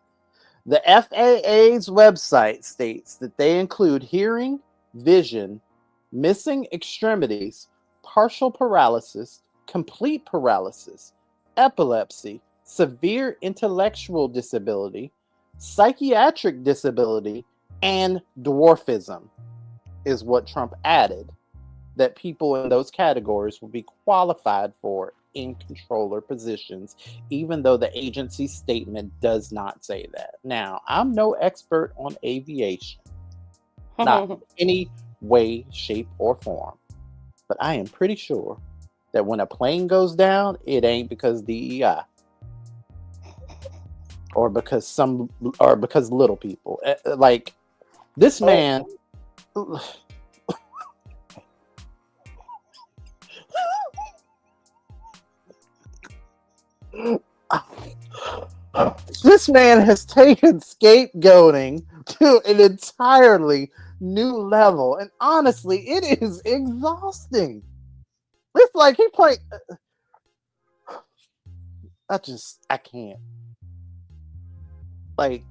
The FAA's website states that they include hearing, vision, missing extremities, partial paralysis, complete paralysis, epilepsy, severe intellectual disability, psychiatric disability, and dwarfism, is what Trump added that people in those categories will be qualified for in controller positions, even though the agency statement does not say that. Now, I'm no expert on aviation, not in any way, shape, or form, but I am pretty sure that when a plane goes down, it ain't because DEI or because little people. Like this man. This man has taken scapegoating to an entirely new level, and honestly, it is exhausting. It's like he played. I can't. Like,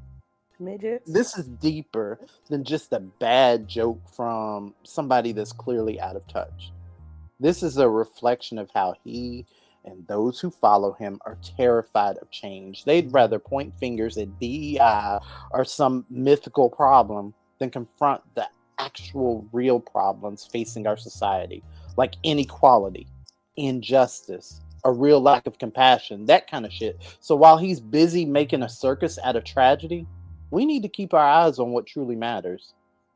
midgets. This is deeper than just a bad joke from somebody that's clearly out of touch. This is a reflection of how he and those who follow him are terrified of change. They'd rather point fingers at DEI or some mythical problem than confront the actual real problems facing our society, like inequality, injustice, a real lack of compassion, that kind of shit. So while he's busy making a circus out of tragedy, we need to keep our eyes on what truly matters,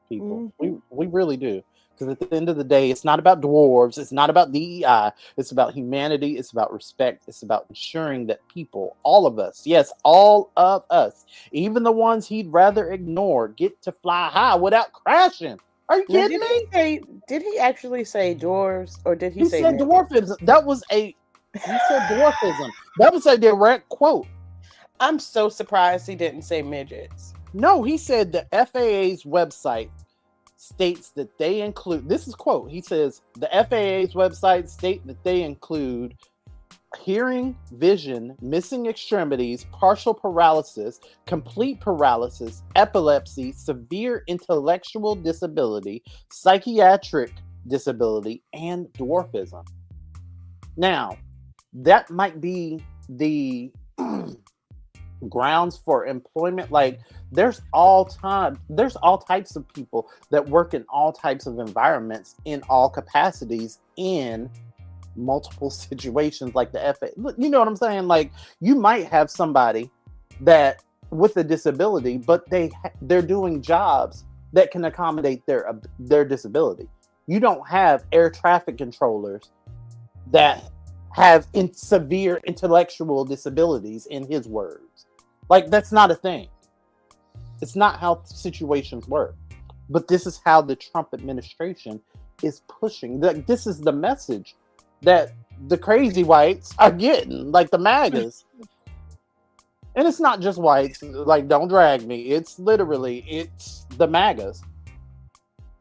people. We really do. Because at the end of the day, it's not about dwarves. It's not about DEI. It's about humanity. It's about respect. It's about ensuring that people, all of us, yes, all of us, even the ones he'd rather ignore, get to fly high without crashing. Are you kidding me? Did he actually say dwarves, or did he say said dwarfism? He said dwarfism. That was a direct quote. I'm so surprised he didn't say midgets. No, he said the FAA's website states that they include, this is quote, he says, the FAA's website state that they include hearing, vision, missing extremities, partial paralysis, complete paralysis, epilepsy, severe intellectual disability, psychiatric disability, and dwarfism. Now, that might be the grounds for employment. Like there's all types of people that work in all types of environments in all capacities in multiple situations, like the FA. You know what I'm saying? Like you might have somebody that with a disability, but they're doing jobs that can accommodate their disability. You don't have air traffic controllers that have severe intellectual disabilities, in his words. Like that's not a thing. It's not how situations work. But this is how the Trump administration is pushing. This is the message that the crazy whites are getting, like the MAGAs. And it's not just whites, like don't drag me. It's the MAGAs.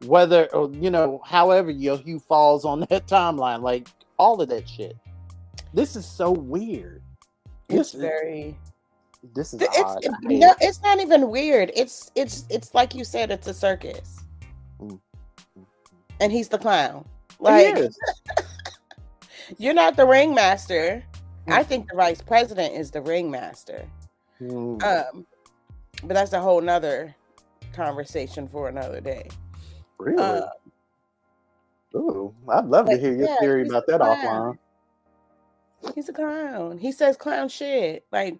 Whether, or, however your hue falls on that timeline, like all of that shit. This is so weird. This is odd. It's not even weird. It's like you said, it's a circus. And he's the clown. Like you're not the ringmaster. I think the vice president is the ringmaster. But that's a whole nother conversation for another day. Really? Ooh, I'd love to But hear your yeah, theory he's about a that clown. offline. He's a clown. He says clown shit. Like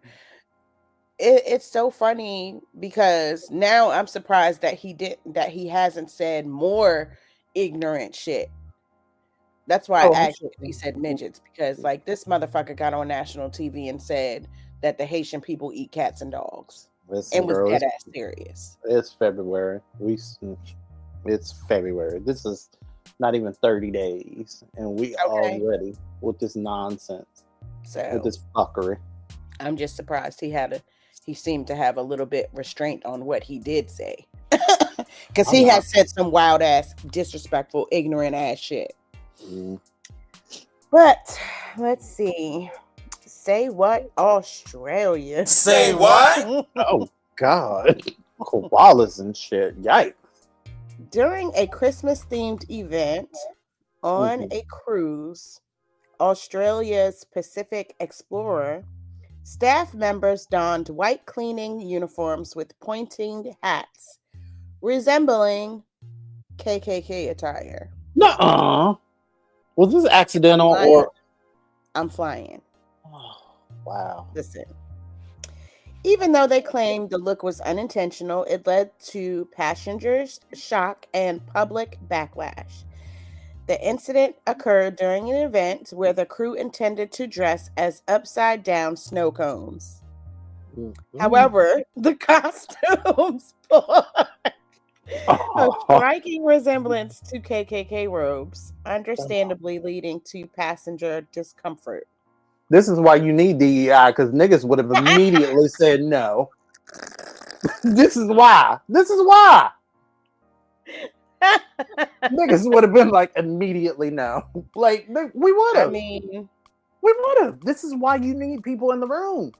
it's so funny because now I'm surprised that he hasn't said more ignorant shit. That's why I Oh, I'm asked sure. if he said midgets, because like this motherfucker got on national TV and said that the Haitian people eat cats and dogs Listen, and was girl, dead ass serious. it's February. It's February. This is not even 30 days, and we Okay. already with this nonsense, with So this fuckery. I'm just surprised he seemed to have a little bit restraint on what he did say. Because he has said some wild ass, disrespectful, ignorant ass shit. But let's see. Say what, Australia? Say what? Oh God, koalas and shit. Yikes! During a Christmas themed event on a cruise, Australia's Pacific Explorer, staff members donned white cleaning uniforms with pointing hats, resembling KKK attire. Nuh-uh. Was this accidental or? I'm flying. Wow. Listen. Even though they claimed the look was unintentional, it led to passengers' shock and public backlash. The incident occurred during an event where the crew intended to dress as upside-down snow cones. However, the costumes bore a striking resemblance to KKK robes, understandably leading to passenger discomfort. This is why you need DEI, because niggas would have immediately said no. This is why. Niggas would have been like immediately no. Like we would have. I mean, we would have. This is why you need people in the room.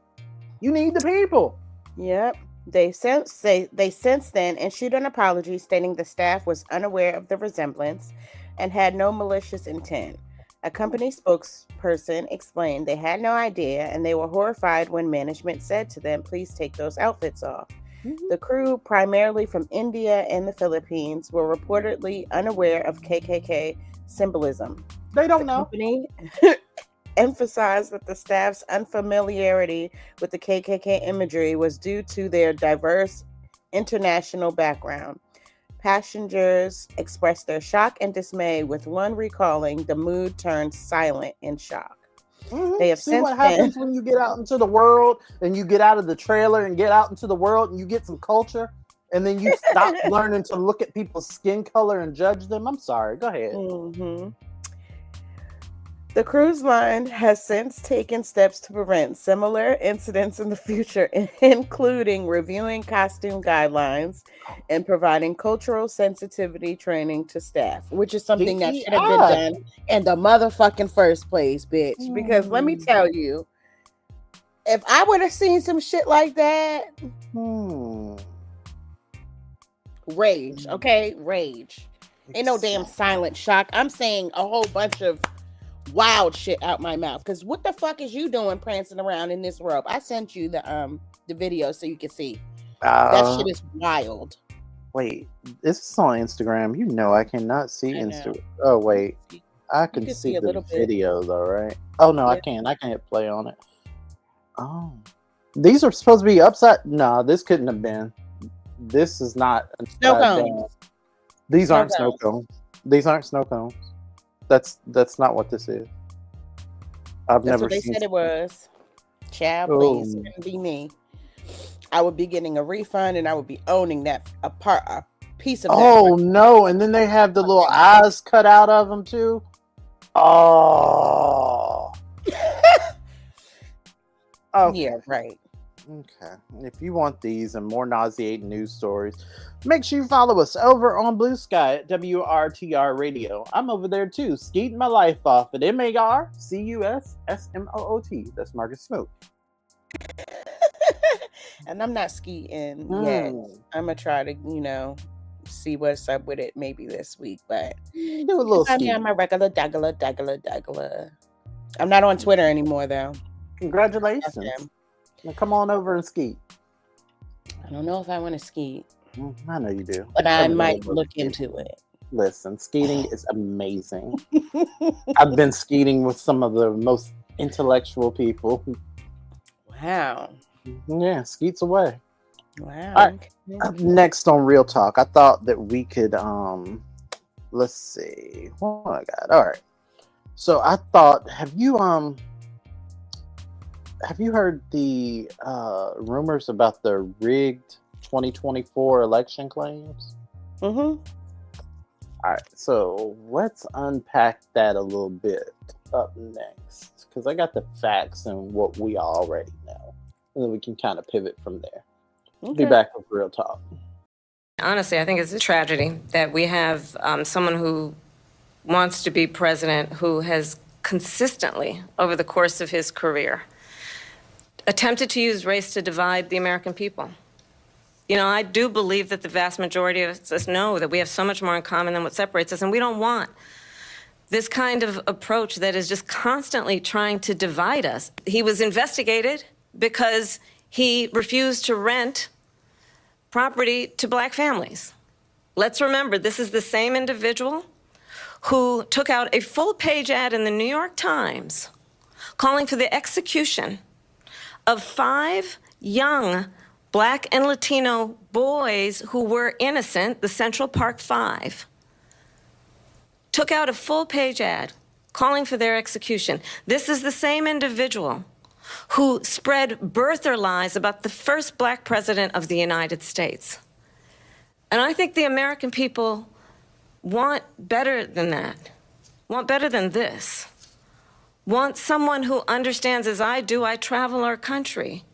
You need the people. Yep. They since then issued an apology stating the staff was unaware of the resemblance and had no malicious intent. A company spokesperson explained they had no idea and they were horrified when management said to them, please take those outfits off. The crew, primarily from India and the Philippines, were reportedly unaware of KKK symbolism. They don't know. The company emphasized that the staff's unfamiliarity with the KKK imagery was due to their diverse international background. Passengers expressed their shock and dismay, with one recalling the mood turned silent in shock. They have See since what happens when you get out into the world and you get out of the trailer and get out into the world and you get some culture and then you stop learning to look at people's skin color and judge them. I'm sorry. Go ahead. The cruise line has since taken steps to prevent similar incidents in the future, including reviewing costume guidelines and providing cultural sensitivity training to staff, which is something that should have been done in the motherfucking first place, bitch. Because let me tell you, if I would have seen some shit like that, rage, okay? Rage. Ain't no damn silent shock. I'm saying a whole bunch of wild shit out my mouth. Because what the fuck is you doing prancing around in this robe? I sent you the video so you can see. That shit is wild. Wait, this is on Instagram. You know I cannot see Instagram. Oh wait, I can see the video though, right? Oh no, I can't. I can't play on it. Oh, these are supposed to be upside. No, this couldn't have been. This is not snow cones. These aren't snow cones. These aren't snow cones. That's not what this is. That's never what they said it was. Child, please, it couldn't be me. I would be getting a refund and I would be owning a piece of that. Oh no, and then they have the little eyes cut out of them too. Oh. Okay. Yeah, right. Okay. If you want these and more nauseating news stories, make sure you follow us over on Blue Sky at WRTR Radio. I'm over there too, skeeting my life off at MARCUSSMOOT. That's Marcus Smoke. And I'm not skiing yet. I'm gonna try to, see what's up with it maybe this week. But do a little ski. I'm a regular daggler. I'm not on Twitter anymore though. Congratulations. Now come on over and ski. I don't know if I want to ski. I know you do. But I might look into it. Listen, skeeting is amazing. I've been skeeting with some of the most intellectual people. Wow. Yeah, skeets away. Wow. All right. Next on Real Talk, I thought that we could let's see. What I got? All right. So I thought, have you heard the rumors about the rigged 2024 election claims? Mm-hmm. All right, so let's unpack that a little bit up next, because I got the facts and what we already know, and then we can kind of pivot from there. Be back with Real Talk. Honestly, I think it's a tragedy that we have someone who wants to be president who has consistently, over the course of his career, attempted to use race to divide the American people. You know, I do believe that the vast majority of us know that we have so much more in common than what separates us, and we don't want this kind of approach that is just constantly trying to divide us. He was investigated because he refused to rent property to black families. Let's remember, this is the same individual who took out a full-page ad in the New York Times calling for the execution of 5 young Black and Latino boys who were innocent, the Central Park 5. Took out a full-page ad calling for their execution. This is the same individual who spread birther lies about the first Black president of the United States. And I think the American people want better than that, want better than this, want someone who understands, as I do, I travel our country.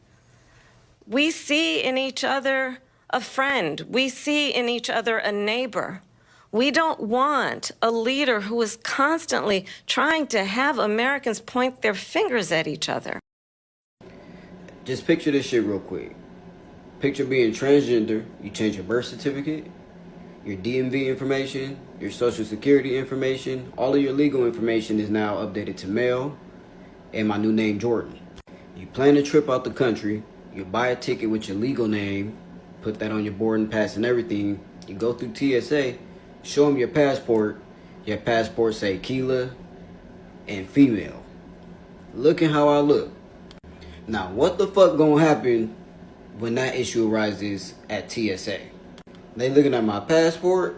We see in each other a friend. We see in each other a neighbor. We don't want a leader who is constantly trying to have Americans point their fingers at each other. Just picture this shit real quick. Picture being transgender. You change your birth certificate, your DMV information, your social security information, all of your legal information is now updated to male, and my new name, Jordan. You plan a trip out the country, you buy a ticket with your legal name, put that on your boarding pass and everything, you go through TSA, show them your passport say Keela and female. Look at how I look. Now, what the fuck gonna happen when that issue arises at TSA? They looking at my passport,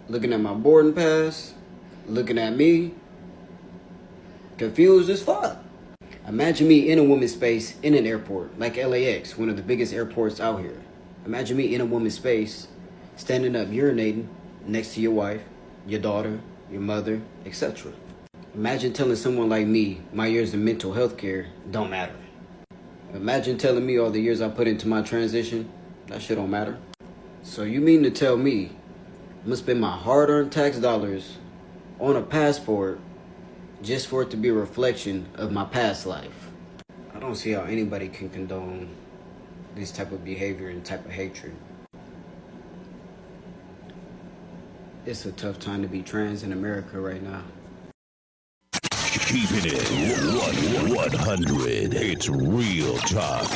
looking at my boarding pass, looking at me, confused as fuck. Imagine me in a woman's space in an airport, like LAX, one of the biggest airports out here. Imagine me in a woman's space, standing up, urinating next to your wife, your daughter, your mother, etc. Imagine telling someone like me my years in mental health care don't matter. Imagine telling me all the years I put into my transition, that shit don't matter. So you mean to tell me I'm gonna spend my hard-earned tax dollars on a passport just for it to be a reflection of my past life? I don't see how anybody can condone this type of behavior and type of hatred. It's a tough time to be trans in America right now. Keeping it 100. It's Real Talk.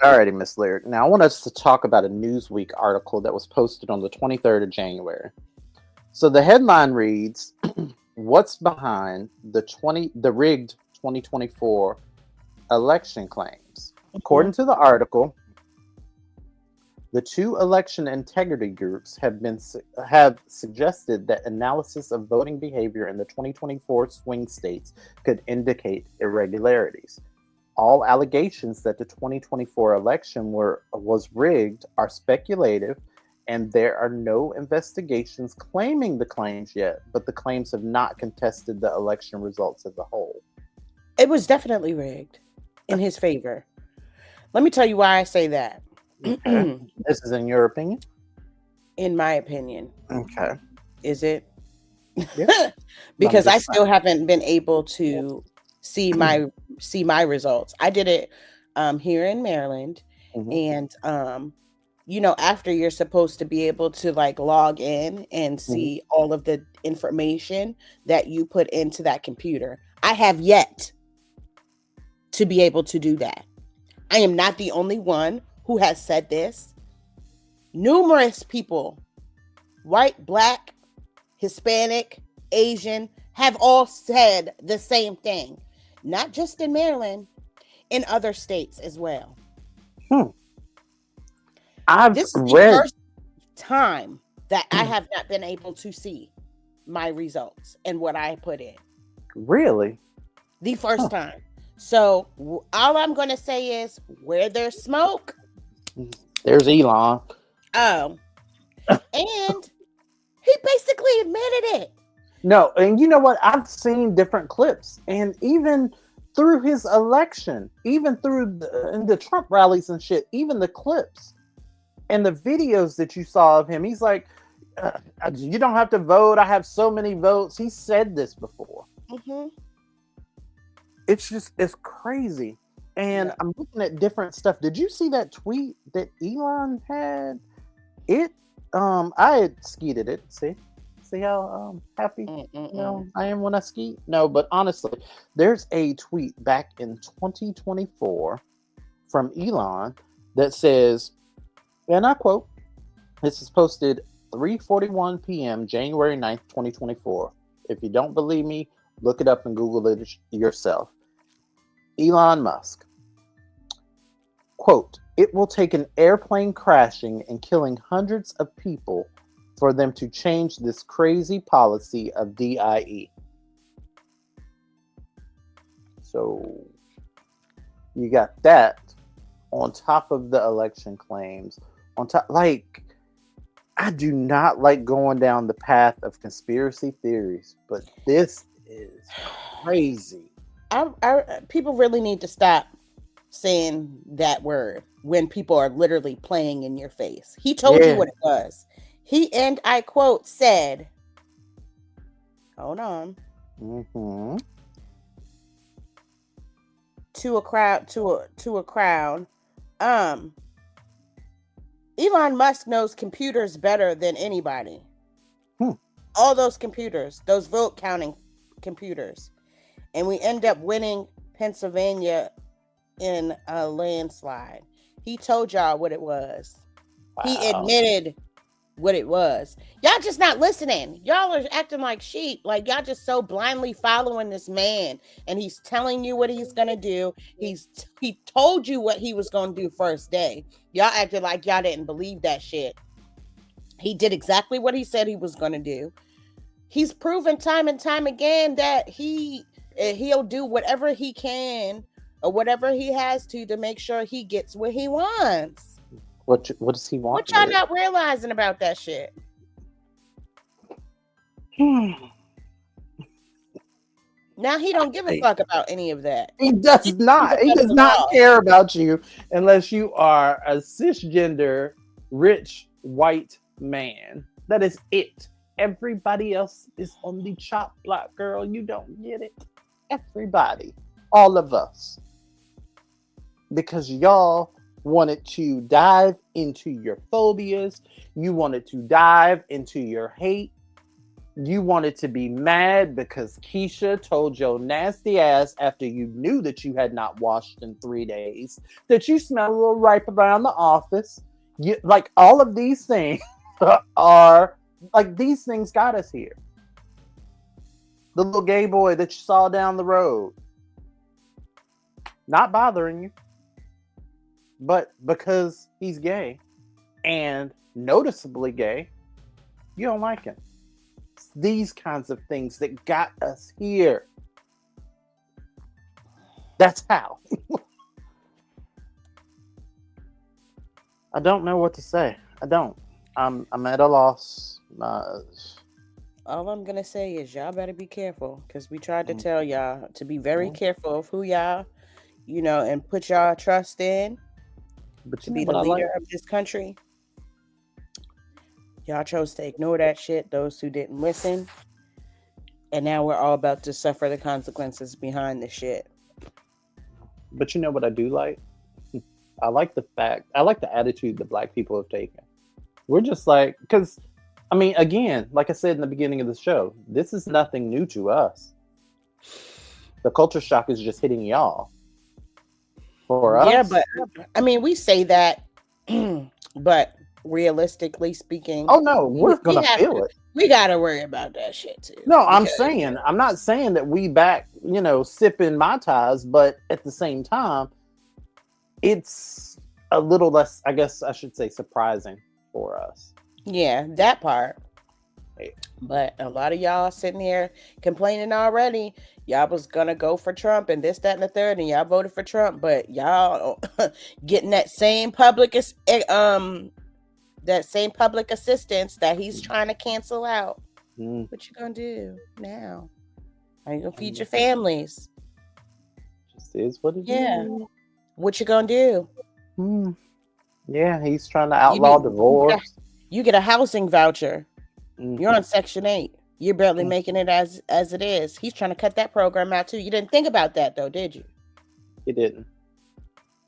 Alrighty, Miss Lyric. Now I want us to talk about a Newsweek article that was posted on the 23rd of January. So the headline reads, "What's behind the rigged 2024 election claims?" According to the article, the 2 election integrity groups have suggested that analysis of voting behavior in the 2024 swing states could indicate irregularities. All allegations that the 2024 election was rigged are speculative, and there are no investigations claiming the claims yet, but the claims have not contested the election results as a whole. It was definitely rigged in his favor. Let me tell you why I say that. Okay. This is in your opinion? In my opinion. Okay. Is it? Yeah. Because I still haven't been able to see my results. I did it here in Maryland, and after you're supposed to be able to like log in and see all of the information that you put into that computer. I have yet to be able to do that. I am not the only one who has said this. Numerous people white, black, Hispanic, Asian, have all said the same thing. Not just in Maryland, in other states as well. This is the first time that I have not been able to see my results and what I put in. Really? The first time. So all I'm going to say is, where there's smoke, there's Elon. Oh. And he basically admitted it. No, and you know what? I've seen different clips, and even through his election, even through the Trump rallies and shit, even the clips and the videos that you saw of him, he's like, you don't have to vote. I have so many votes. He said this before. Mm-hmm. It's crazy. And I'm looking at different stuff. Did you see that tweet that Elon had? I had skeeted it. See how happy I am when I skeet? No, but honestly, there's a tweet back in 2024 from Elon that says, and I quote, this is posted 3:41 p.m. January 9th, 2024. If you don't believe me, look it up and Google it yourself. Elon Musk. Quote, it will take an airplane crashing and killing hundreds of people for them to change this crazy policy of DIE. So you got that on top of the election claims. On top, like, I do not like going down the path of conspiracy theories, but this is crazy. People really need to stop saying that word when people are literally playing in your face. He told you what it was. He, and I quote, said, hold on. Mm-hmm. To a crowd. Elon Musk knows computers better than anybody. All those computers, those vote counting computers. And we end up winning Pennsylvania in a landslide. He told y'all what it was. Wow. He admitted what it was. Y'all just not listening. Y'all are acting like sheep. Like y'all just so blindly following this man, and he's telling you what he's gonna do. He told you what he was gonna do first day. Y'all acted like y'all didn't believe that shit. He did exactly what he said he was gonna do. He's proven time and time again that he'll do whatever he can or whatever he has to make sure he gets what he wants. What does he want? What y'all not realizing about that shit? Now he don't give a fuck about any of that. He does not. He does not care about you unless you are a cisgender, rich, white man. That is it. Everybody else is on the chop block, girl. You don't get it. Everybody. All of us. Because y'all wanted to dive into your phobias. You wanted to dive into your hate. You wanted to be mad because Keisha told your nasty ass after you knew that you had not washed in 3 days that you smell a little ripe around the office. Like all of these things are like these things got us here. The little gay boy that you saw down the road, not bothering you. But because he's gay and noticeably gay, you don't like him. It's these kinds of things that got us here. That's how. I don't know what to say. I don't. I'm at a loss. All I'm gonna say is y'all better be careful, because we tried to tell y'all to be very careful of who y'all, and put y'all trust in. But to be the leader of this country, y'all chose to ignore that shit, those who didn't listen, and now we're all about to suffer the consequences behind the shit. But you know what I do like? I like the attitude that Black people have taken. We're just like, because, I mean, again, like I said in the beginning of the show, this is nothing new to us. The culture shock is just hitting y'all. For us? Yeah, but I mean, we say that, but realistically speaking, Oh no, we're gonna feel it. We gotta worry about that shit too. No, I'm not saying that we back, sipping Mai Tais, but at the same time, it's a little less, I guess I should say, surprising for us. Yeah, that part. But a lot of y'all sitting here complaining already. Y'all was gonna go for Trump and this, that, and the third, and y'all voted for Trump, but y'all getting that same public assistance that he's trying to cancel out. What you gonna do now? Are you gonna feed your families? Just is what it is. What you gonna do? Yeah, he's trying to outlaw divorce. You get a housing voucher. You're on Section 8. You're barely making it as it is. He's trying to cut that program out too. You didn't think about that though, did you? He didn't.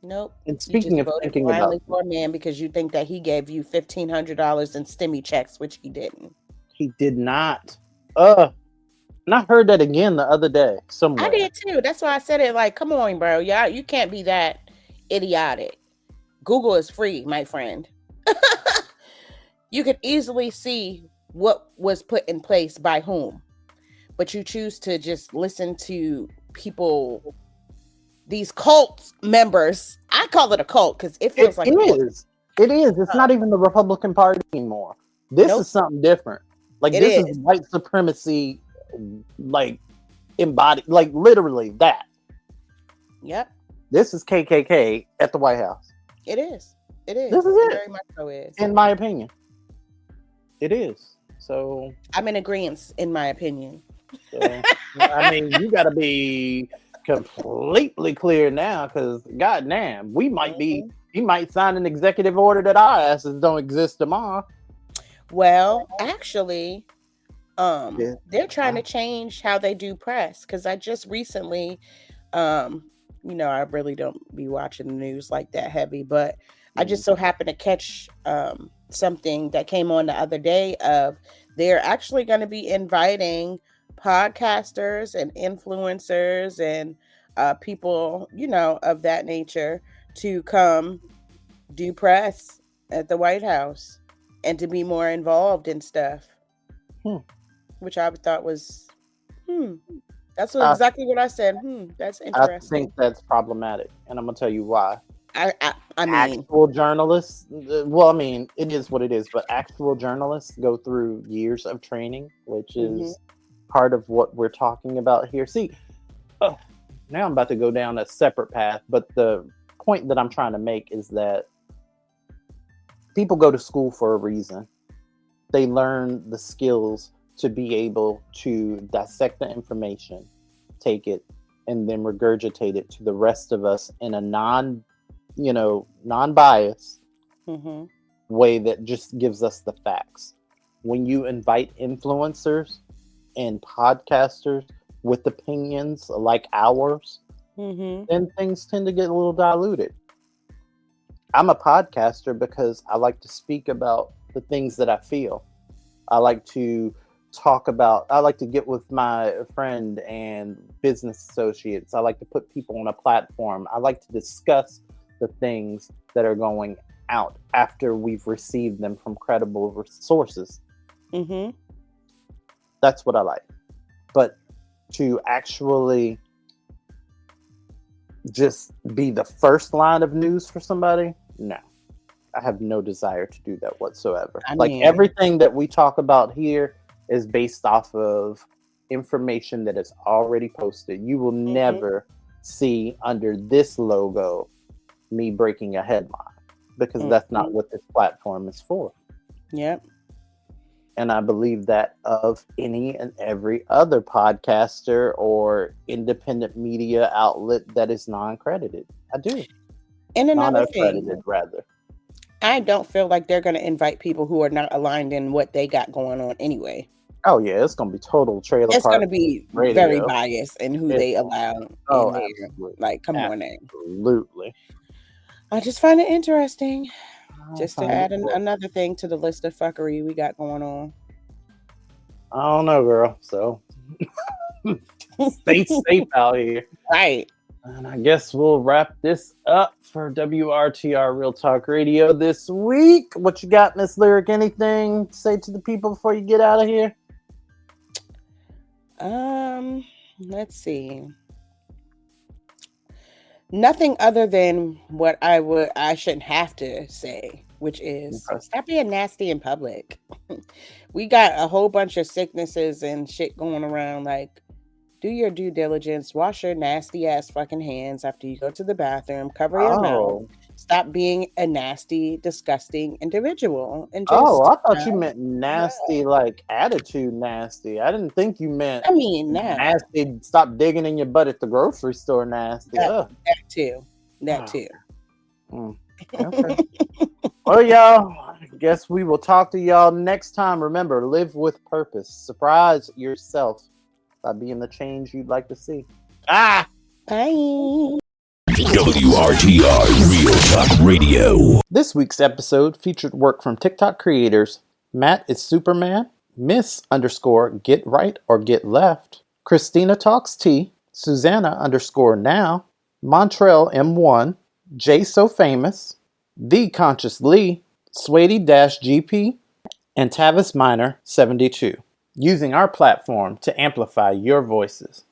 Nope. And speaking of thinking about for a man because you think that he gave you $1,500 in stimmy checks, which he didn't. He did not. And I heard that again the other day somewhere. I did too. That's why I said it. Like, come on, bro. Yeah, you can't be that idiotic. Google is free, my friend. You could easily see what was put in place by whom, but you choose to just listen to people, these cult members. I call it a cult because it feels like it is. It's not even the Republican Party anymore. This is something different. Like this is white supremacy, like embodied, like literally that. Yep. This is KKK at the White House. It is. It is. This is it. Very much so is. In my opinion. It is. So I'm in agreement, in my opinion. So, I mean, you got to be completely clear now, because goddamn, we might be. He might sign an executive order that our asses don't exist tomorrow. Well, actually, they're trying to change how they do press, because I just recently, I really don't be watching the news like that heavy, but I just so happened to catch something that came on the other day of they're actually going to be inviting podcasters and influencers and people, of that nature to come do press at the White House and to be more involved in stuff, which I thought was, that's exactly what I said. That's interesting. I think that's problematic, and I'm gonna tell you why. I mean, actual journalists. Well, I mean, it is what it is, but actual journalists go through years of training, which is part of what we're talking about here. See, now I'm about to go down a separate path, but the point that I'm trying to make is that people go to school for a reason. They learn the skills to be able to dissect the information, take it, and then regurgitate it to the rest of us in a non-biased way that just gives us the facts. When you invite influencers and podcasters with opinions like ours, then things tend to get a little diluted. I'm a podcaster because I like to speak about the things that I feel. I like to get with my friend and business associates. I like to put people on a platform. I like to discuss the things that are going out after we've received them from credible sources. That's what I like. But to actually just be the first line of news for somebody, no. I have no desire to do that whatsoever. Everything that we talk about here is based off of information that is already posted. You will never see under this logo me breaking a headline, because that's not what this platform is for. Yep. And I believe that of any and every other podcaster or independent media outlet that is non-accredited. I do. And another thing, rather. I don't feel like they're going to invite people who are not aligned in what they got going on anyway. Oh yeah, it's going to be total trailer park. It's going to be radio. Very biased in who they allow in there. Absolutely. Like, come on now. Absolutely. I just find it interesting. Just to add another thing to the list of fuckery we got going on. I don't know, girl. So stay safe out here. Right. And I guess we'll wrap this up for WRTR Real Talk Radio this week. What you got, Miss Lyric? Anything to say to the people before you get out of here? Let's see. Nothing other than what I shouldn't have to say, which is stop being nasty in public. We got a whole bunch of sicknesses and shit going around. Like, do your due diligence. Wash your nasty ass fucking hands after you go to the bathroom. Cover your mouth. Stop being a nasty, disgusting individual. And just, I thought you meant nasty, like attitude nasty. I didn't think you meant nasty. Stop digging in your butt at the grocery store nasty. That too. That too. Okay. Well, y'all, I guess we will talk to y'all next time. Remember, live with purpose. Surprise yourself by being the change you'd like to see. Bye. WRTR Real Talk Radio. This week's episode featured work from TikTok creators Matt is Superman, Miss_Get Right or Get Left, Christina Talks Tea, Susanna_Now, Montreal M1, Jay So Famous, The Conscious Lee, Sweaty-GP, and Tavis Minor 72, using our platform to amplify your voices.